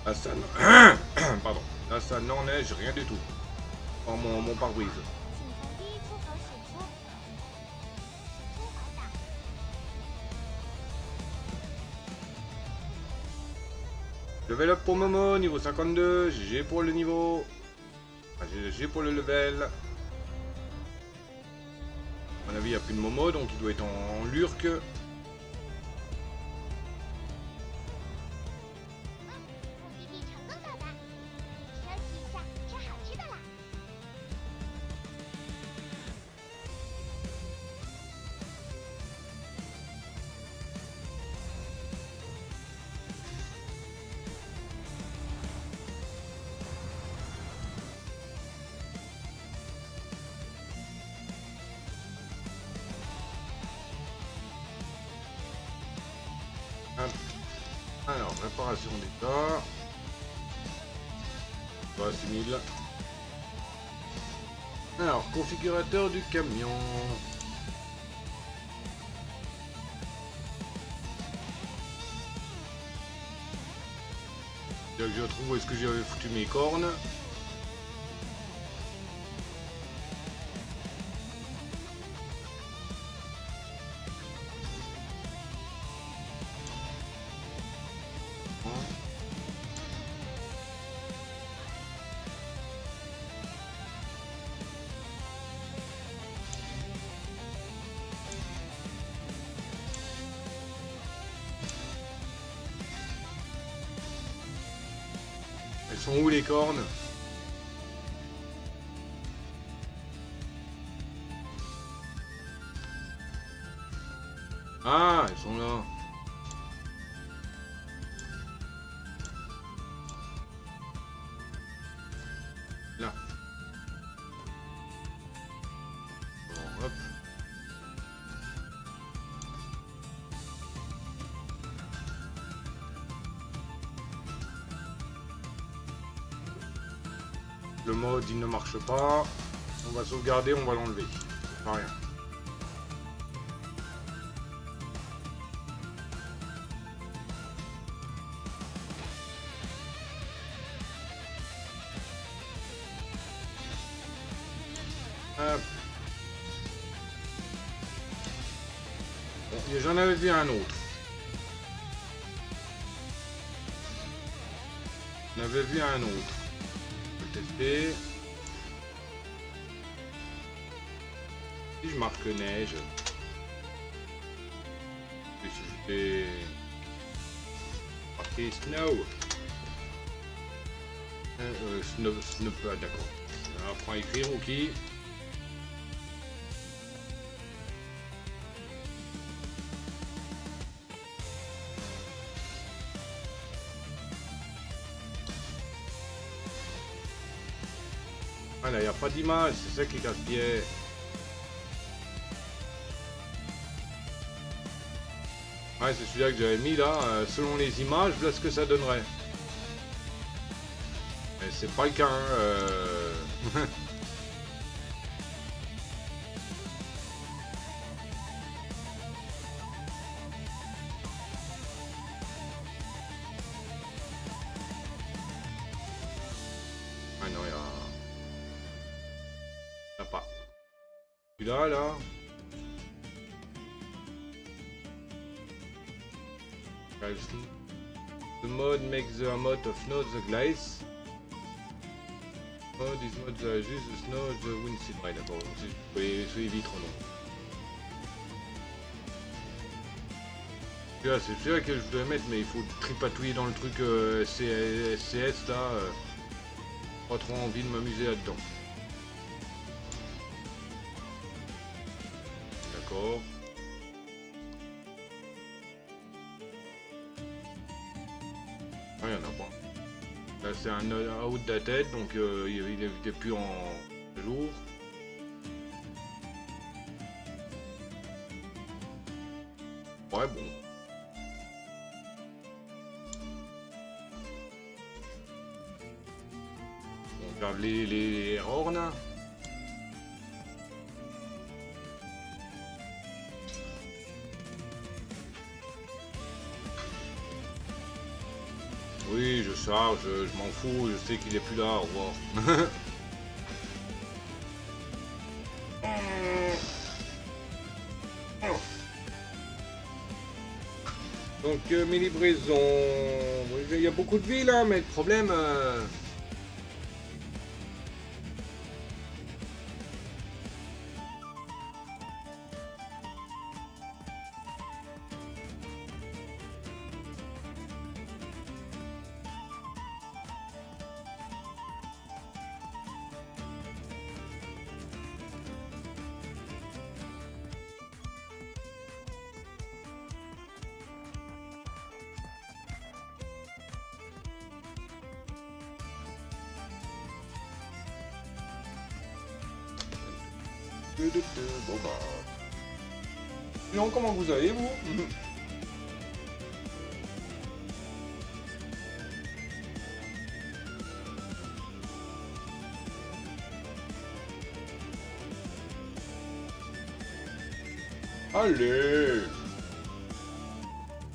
Là ça pardon. Là ça n'enneige rien du tout. Dans mon pare-brise. Level up pour Momo, niveau 52, GG pour le niveau. GG pour le level. À mon avis, il n'y a plus de Momo, donc il doit être en lurk. Alors, réparation d'état. 6000. Alors, configurateur du camion. Là que je trouve où est-ce que j'avais foutu mes cornes. Elles sont où les cornes? Ah, elles sont là. Là. Bon, hop. Le mode il ne marche pas. On va sauvegarder, on va l'enlever. Pas rien. Hop. Bon, j'en avais vu un autre. J'en avais vu un autre. On peut tester. Si je marque neige. Et si je fais marquer snow. Snow, d'accord. On apprend à écrire, ok. Ah là, il n'y a pas d'image, c'est ça qui casse-pied. Ouais, c'est celui-là que j'avais mis là, selon les images, voilà ce que ça donnerait. Mais c'est pas le cas, hein, Ah non, il y a pas. Celui-là, là. The mode makes the amount of snow the glace. Oh, this mode just the snow the windshield. Ouais, d'accord. Sur les vitres, non. C'est celui-là que je voulais mettre, mais il faut tripatouiller dans le truc CS là. Pas trop envie de m'amuser là-dedans. D'accord. Ah, il y en a pas. Là, c'est un out dated, donc il n'était plus en jour. Ouais, bon. On regarde les erreurs là. Oui, je charge, je m'en fous, je sais qu'il est plus là, au revoir. Donc mes livraisons, il y a beaucoup de vie là, mais le problème... Bon bah... Sinon, comment vous allez, vous? Allez!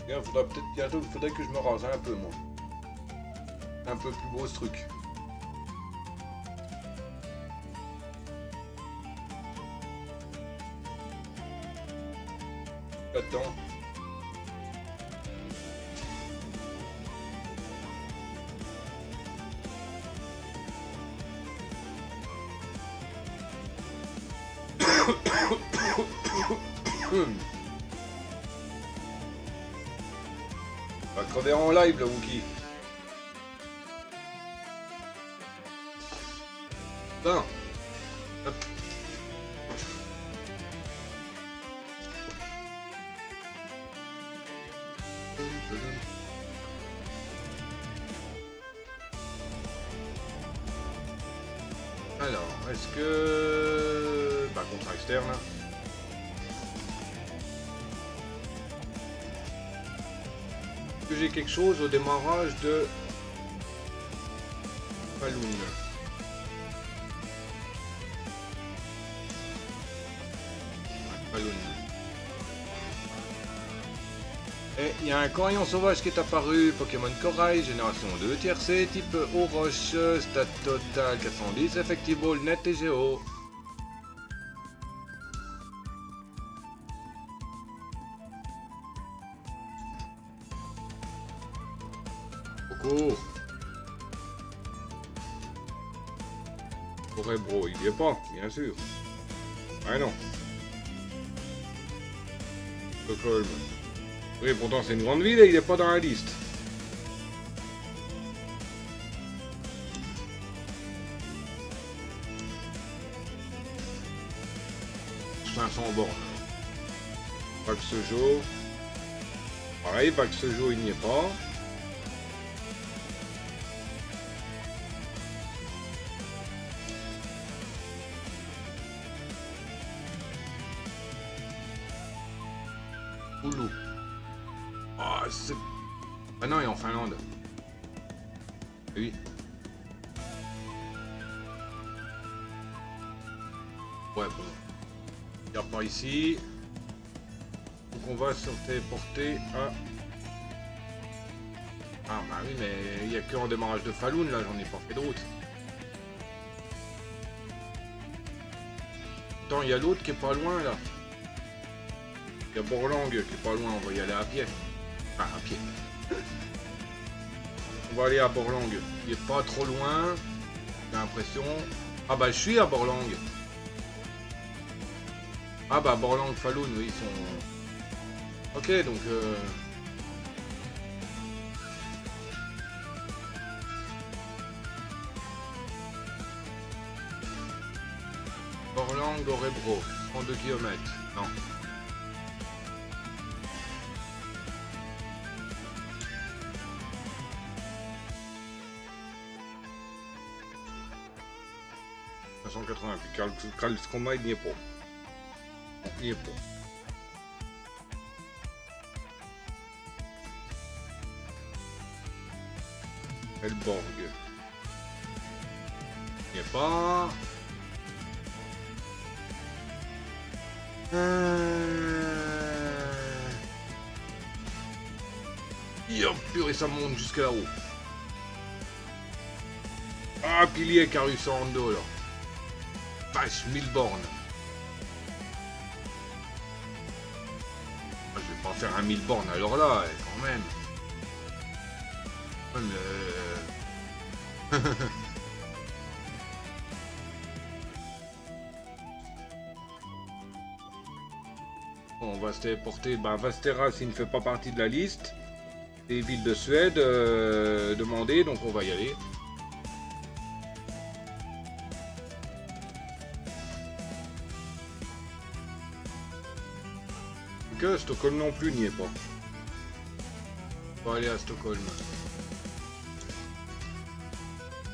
Bien, faudra peut-être bientôt, faudrait que je me rase un peu, moi. Un peu plus beau ce truc. Attends. On va crever en live, le Wookie. Ben. Hop. Alors, est-ce que... Bah, contrat externe. Est-ce que j'ai quelque chose au démarrage de... Balloon. Balloon. Et il y a un coraillon sauvage qui est apparu, Pokémon Corail, génération 2, tiercé, type eau roche, stat total 410, effective ball net et géo. Coco. Forêt bro, il y est pas, bien sûr. Ah non. Stockholm. Oui, pourtant c'est une grande ville et il n'est pas dans la liste. « 500 bornes. Baxejo. Pareil, Baxejo il n'y est pas. Oulu. Ah, c'est... Ah non, il est en Finlande. Oui. Ouais, bon. Il n'y a pas ici. Donc on va se téléporter à... Ah bah oui, mais il n'y a que en démarrage de Falun, là, j'en ai pas fait d'autres. Attends, il y a l'autre qui est pas loin, là. Il y a Borlang qui est pas loin, on va y aller à pied. Enfin, à pied. On va aller à Borlang. Il est pas trop loin, j'ai l'impression. Ah bah je suis à Borlang. Ah bah Borlang, Falun, oui, ils sont... Ok, donc... Borlang, Orebro, 32 km. Non. Puis Karlskrona, il n'y est pas. Non, il n'y est pas. Elborg. Il n'y est pas. Oh purée, ça monte jusqu'à là-haut. Ah, pilier Carus en dos là. Vache, 1000 bornes. Ah, je vais pas faire un 1000 bornes alors là, quand même. Bon, on va se téléporter. Ben, Vasteras, il ne fait pas partie de la liste des villes de Suède demandées, donc on va y aller. Que Stockholm non plus n'y est pas. On va aller à Stockholm.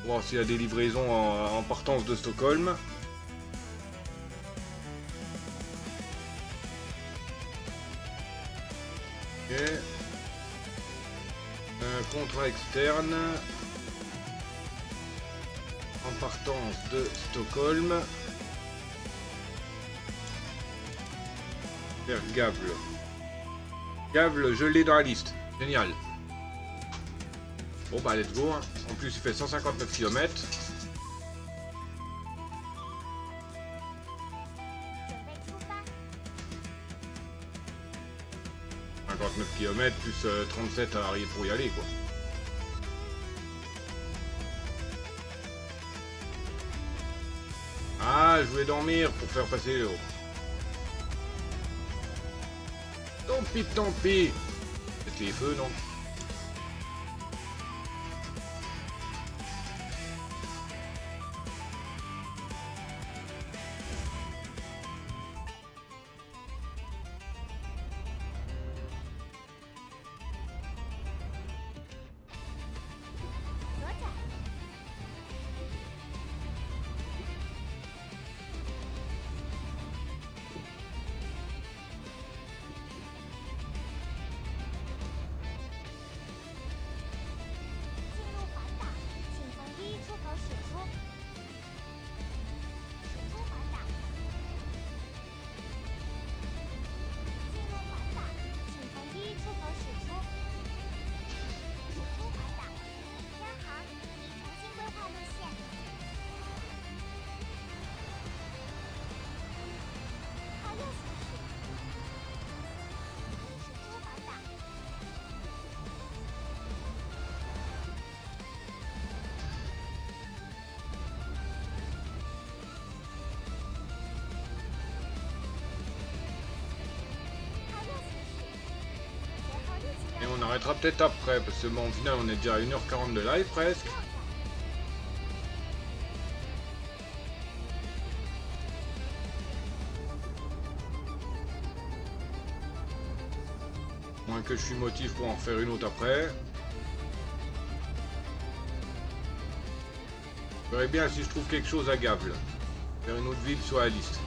Voir s'il y a des livraisons en partance de Stockholm. Ok. Un contrat externe. En partance de Stockholm. Vers Gavle. Gavle, je l'ai dans la liste. Génial. Bon bah let's go. Hein. En plus il fait 159 km. 59 km plus 37 à arriver pour y aller quoi. Ah, je voulais dormir pour faire passer l'eau. Tant pis. C'est les feux, non? Et on arrêtera peut-être après, parce que bon, au final on est déjà à 1h40 de live presque. Moins que je suis motif pour en faire une autre après. Je verrai bien si je trouve quelque chose à Gavle. Faire une autre ville sur la liste.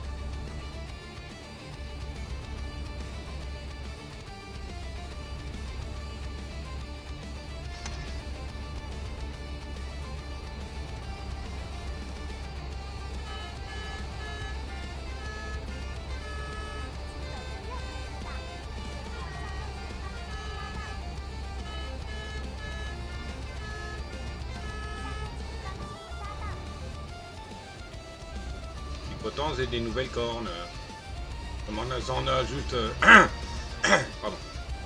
potence et des nouvelles cornes. Ça en a juste... Pardon.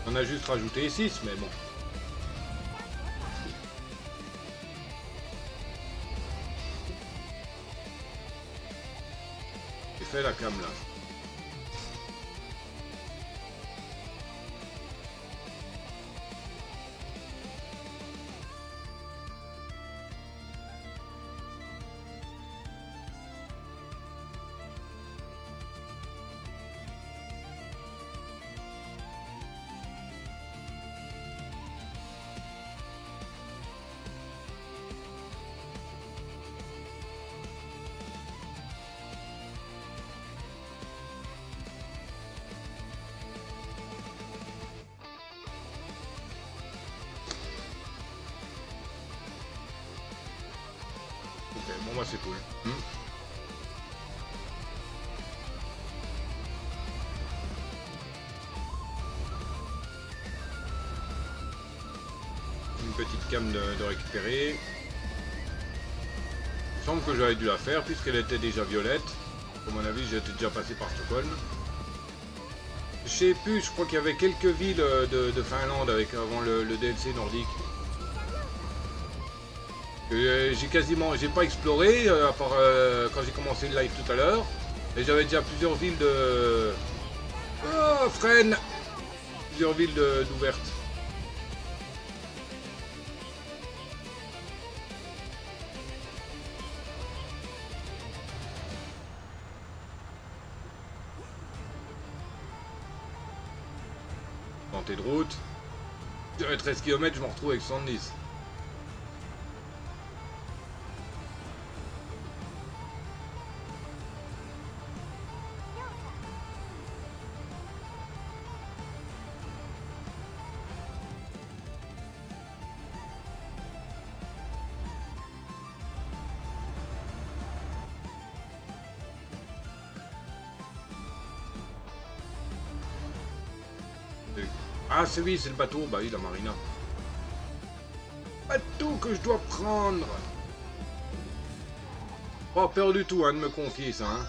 On a juste rajouté 6, mais bon. J'ai fait la cam là. Ok, bon moi c'est cool. Une petite cam de récupérer. Il semble que j'aurais dû la faire puisqu'elle était déjà violette. À mon avis, j'étais déjà passé par Stockholm. Je sais plus, je crois qu'il y avait quelques villes de Finlande avec avant le DLC nordique. J'ai pas exploré, à part quand j'ai commencé le live tout à l'heure. Et j'avais déjà plusieurs villes de... Oh, freine! Plusieurs villes d'ouvertes. Tentée de route. J'avais 13 km, je m'en retrouve avec 70. Ah, c'est oui, c'est le bateau. Bah oui, la marina. Bateau que je dois prendre. Pas peur du tout, hein, de me confier ça. Hein.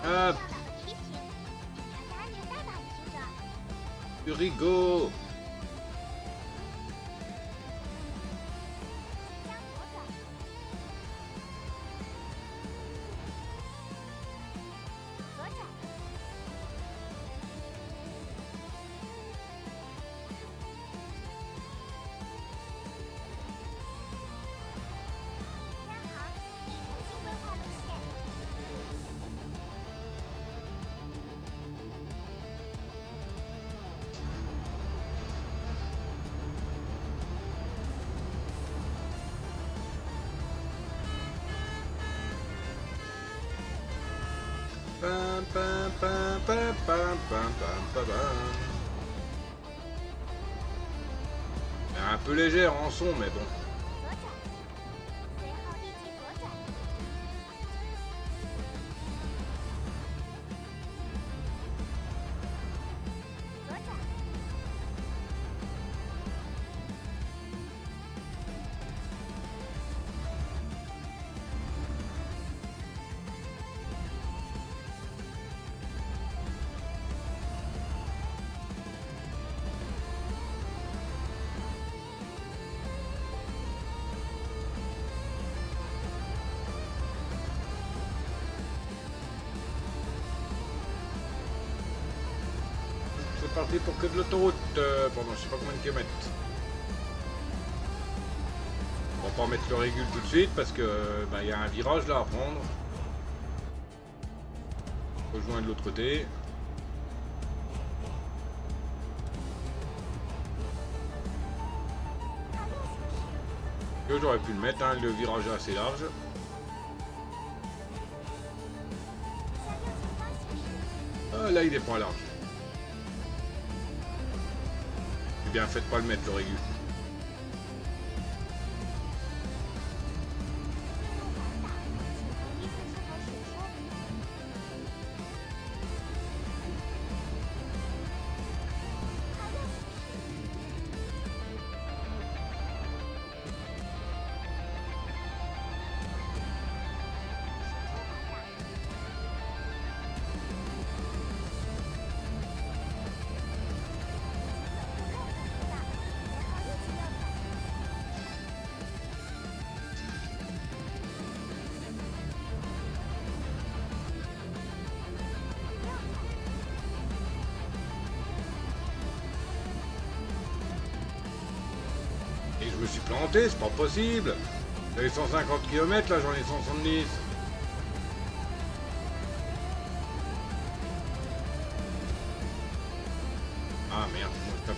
Ah, tu rigoles. Pam, pam, pam, pam, pam, pam, pam, pam. Un peu légère en son, mais bon. C'est parti pour que de l'autoroute pendant je sais pas combien de kilomètres. On va pas mettre le régule tout de suite parce que bah, y a un virage là à prendre. Rejoindre de l'autre côté. Que j'aurais pu le mettre, hein, le virage est assez large. Ah, là il est pas large. Bien fait de pas le mettre le régule. me suis planté, c'est pas possible. J'avais 150 km, là j'en ai 170. Ah merde, moi je tape...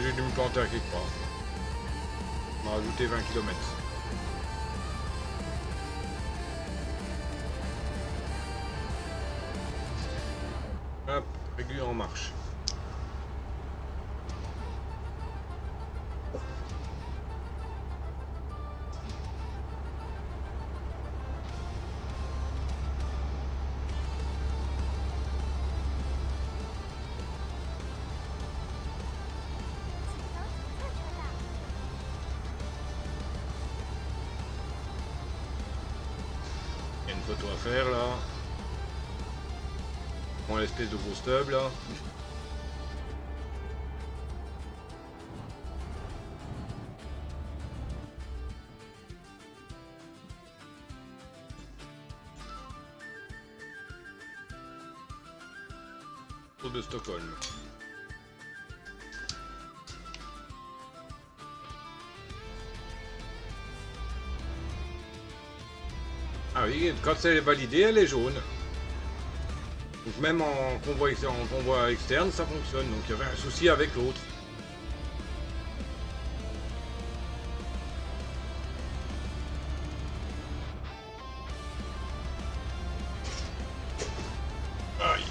j'ai dû me planter à quelque part. On m'a rajouté 20 km. Hop, aiguille en marche. Il y a une photo à faire là. Bon, l'espèce de gros stub là. Tour de Stockholm. Ah oui, quand elle est validée, elle est jaune. Donc même en convoi externe, ça fonctionne. Donc il y avait un souci avec l'autre. Aïe.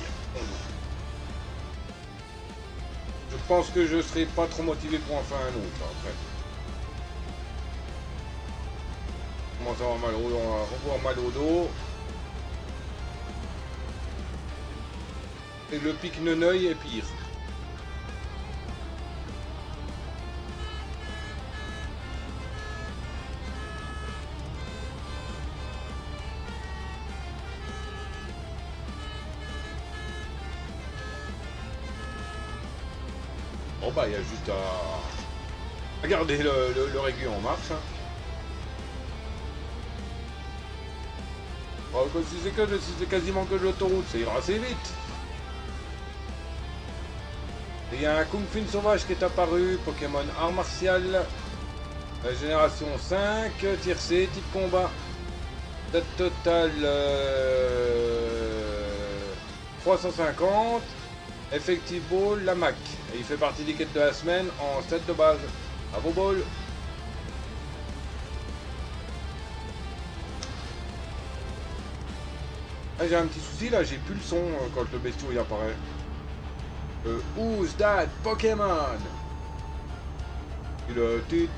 Je pense que je serai pas trop motivé pour en faire un autre après. Je commence à avoir mal au dos, on va revoir mal au dos. Et le pic Neneuil est pire. Bon bah il y a juste à garder le régulier en marche. Hein. Bon, si c'est quasiment que de l'autoroute, ça ira assez vite. Il y a un Kung Fu sauvage qui est apparu, Pokémon art martial, génération 5, tier C, type combat. Date totale 350, effective ball, la Mac. Et il fait partie des quêtes de la semaine en set de base. Bravo ball. Ah, j'ai un petit souci là, j'ai plus le son quand le bestiau il apparaît. Who's that Pokémon? Et le tit.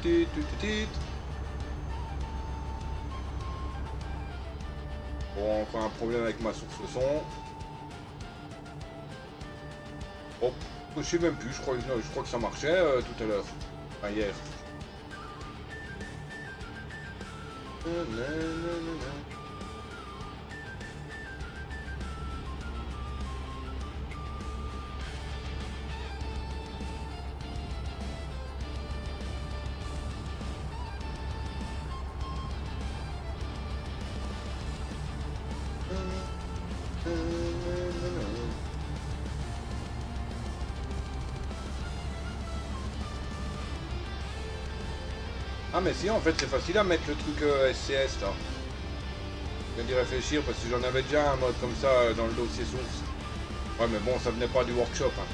Bon, encore un problème avec ma source de son. Oh, je sais même plus, je crois que ça marchait tout à l'heure. Enfin, hier. Ah mais si, en fait c'est facile à mettre le truc SCS là. Je viens d'y réfléchir parce que j'en avais déjà un mode comme ça dans le dossier source. Ouais mais bon, ça venait pas du workshop. Hein.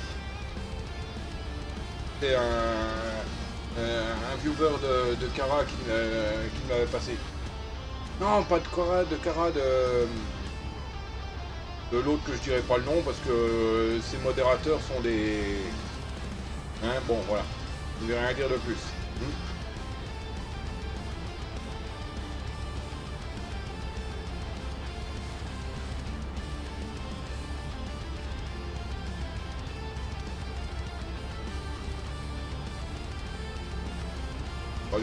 C'est un viewer de Kara qui me l'avait passé. Non, pas de Kara, de l'autre que je dirais pas le nom parce que ces modérateurs sont des... Hein, bon voilà, je ne vais rien dire de plus.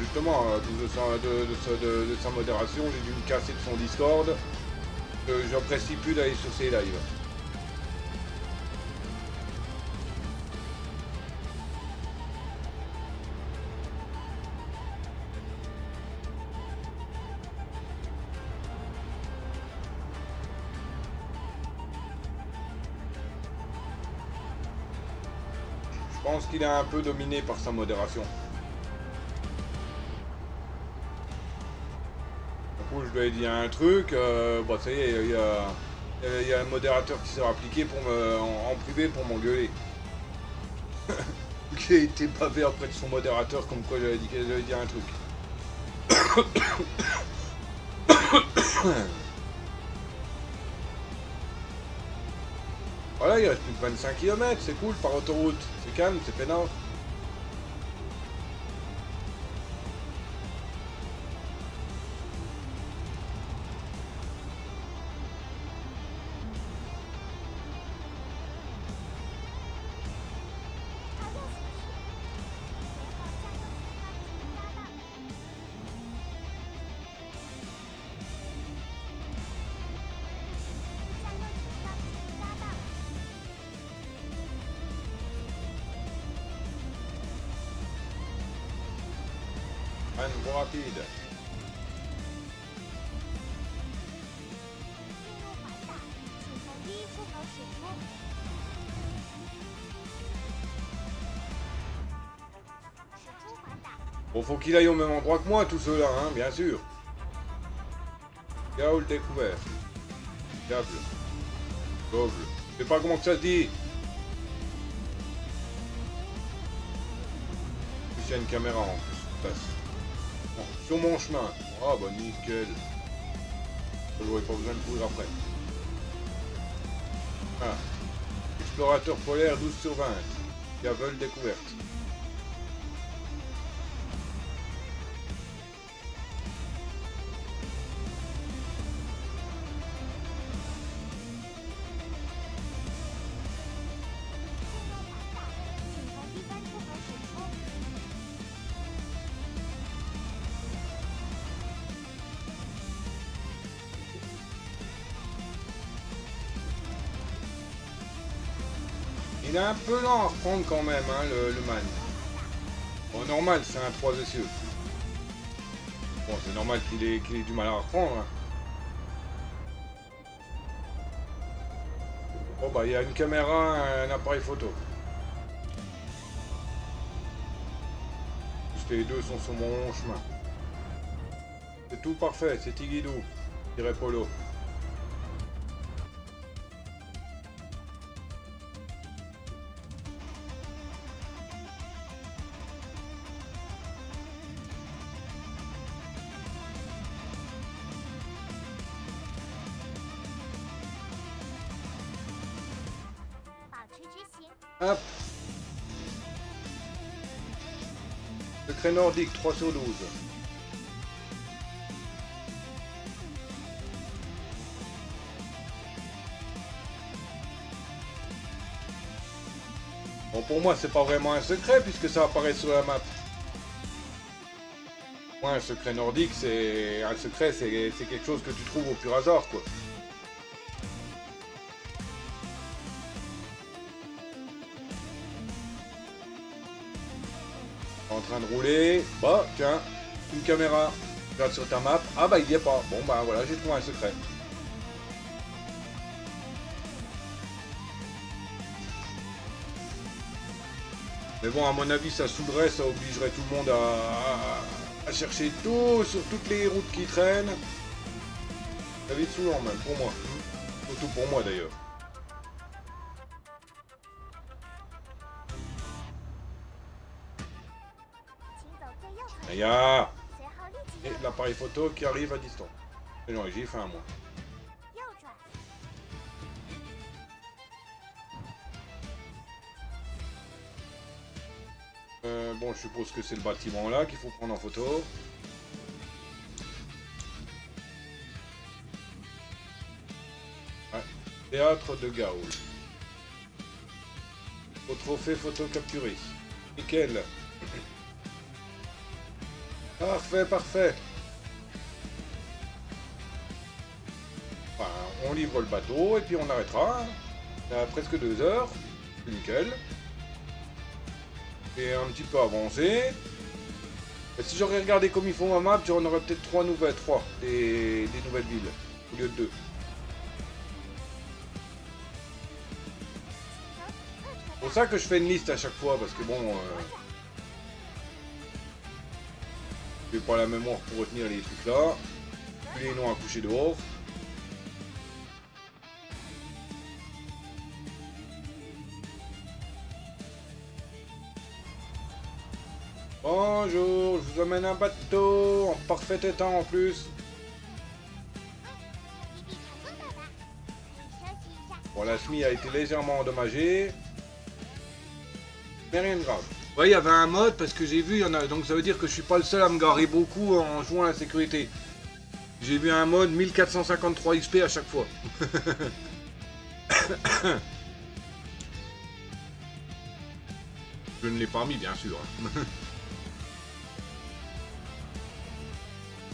justement, à cause de sa modération, j'ai dû me casser de son Discord. J'apprécie plus d'aller sur ses lives. Je pense qu'il est un peu dominé par sa modération. Du coup, je lui ai dit un truc, bah ça y est, il y a un modérateur qui s'est appliqué pour en privé pour m'engueuler. Qui a été bavé après de son modérateur comme quoi j'avais dit un truc. Voilà, il reste plus de 25 km, c'est cool par autoroute, c'est calme, c'est peinard. Un nouveau rapide. Bon, faut qu'il aille au même endroit que moi, tout cela, hein, bien sûr. Gaul découvert. Diable. Gauble. Je sais pas comment que ça se dit. Il y a une caméra en plus. Passe. Bon, sur mon chemin. Ah bah nickel. J'aurais pas besoin de courir après. Ah. Explorateur polaire 12/20. Gavel découverte. Il est un peu lent à reprendre quand même, hein, le man. Bon, normal, c'est un 3 essieux. Bon, c'est normal qu'il ait du mal à reprendre. Hein. Bon, bah, il y a une caméra, un appareil photo. Juste les deux sont sur mon chemin. C'est tout parfait, c'est Tigidou, dirait Polo. Hop. Secret nordique 3/12. Bon, pour moi, c'est pas vraiment un secret puisque ça apparaît sur la map. Moi, un secret nordique, c'est un secret, c'est quelque chose que tu trouves au pur hasard, quoi. En train de rouler, bah tiens, une caméra, regarde sur ta map, ah bah il y est pas, bon bah voilà, j'ai trouvé un secret. Mais bon, à mon avis, ça saoulerait, ça obligerait tout le monde à chercher tout sur toutes les routes qui traînent. Ça va être saoulant même, pour moi. Surtout pour moi d'ailleurs. Il y a l'appareil photo qui arrive à distance. Et non, j'y ai fait un moi. Bon, je suppose que c'est le bâtiment là qu'il faut prendre en photo. Ouais. Théâtre de Gaoul. Au trophée photo capturé. Nickel. Parfait, parfait. Enfin, on livre le bateau et puis on arrêtera. Il y a presque 2 heures. C'est nickel. Et un petit peu avancé. Et si j'aurais regardé comme il faut ma map, j'en aurais peut-être 3 des nouvelles villes au lieu de 2. C'est pour ça que je fais une liste à chaque fois parce que bon, j'ai pas la mémoire pour retenir les trucs là. Les noms à coucher dehors. Bonjour, je vous amène un bateau en parfait état en plus. Bon, la SMI a été légèrement endommagée. Mais rien de grave. Ouais, il y avait un mode parce que j'ai vu, il y en a. Donc ça veut dire que je suis pas le seul à me garer beaucoup en jouant à la sécurité. J'ai vu un mode 1453 XP à chaque fois. Je ne l'ai pas mis, bien sûr.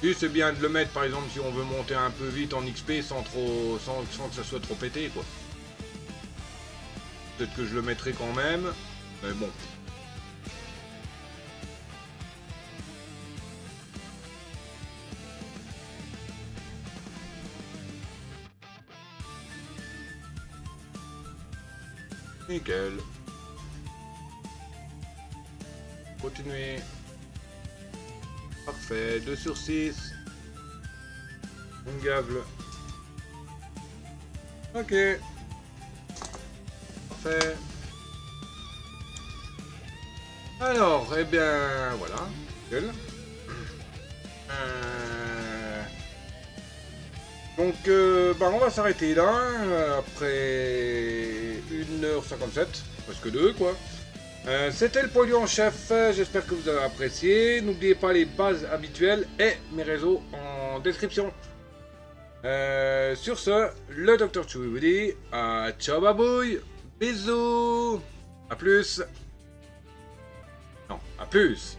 Et c'est bien de le mettre, par exemple, si on veut monter un peu vite en XP sans que ça soit trop pété, quoi. Peut-être que je le mettrai quand même, mais bon. Nickel. Continuer. Parfait, 2 sur 6. On gable. Ok. Parfait. Alors, eh bien, voilà. Nickel. Donc, bah, on va s'arrêter là, après 1h57, presque 2, quoi. C'était le polluant en chef, j'espère que vous avez apprécié. N'oubliez pas les bases habituelles et mes réseaux en description. Sur ce, le Dr Chewy vous dit ciao babouille, bisous, à plus. Non, à plus.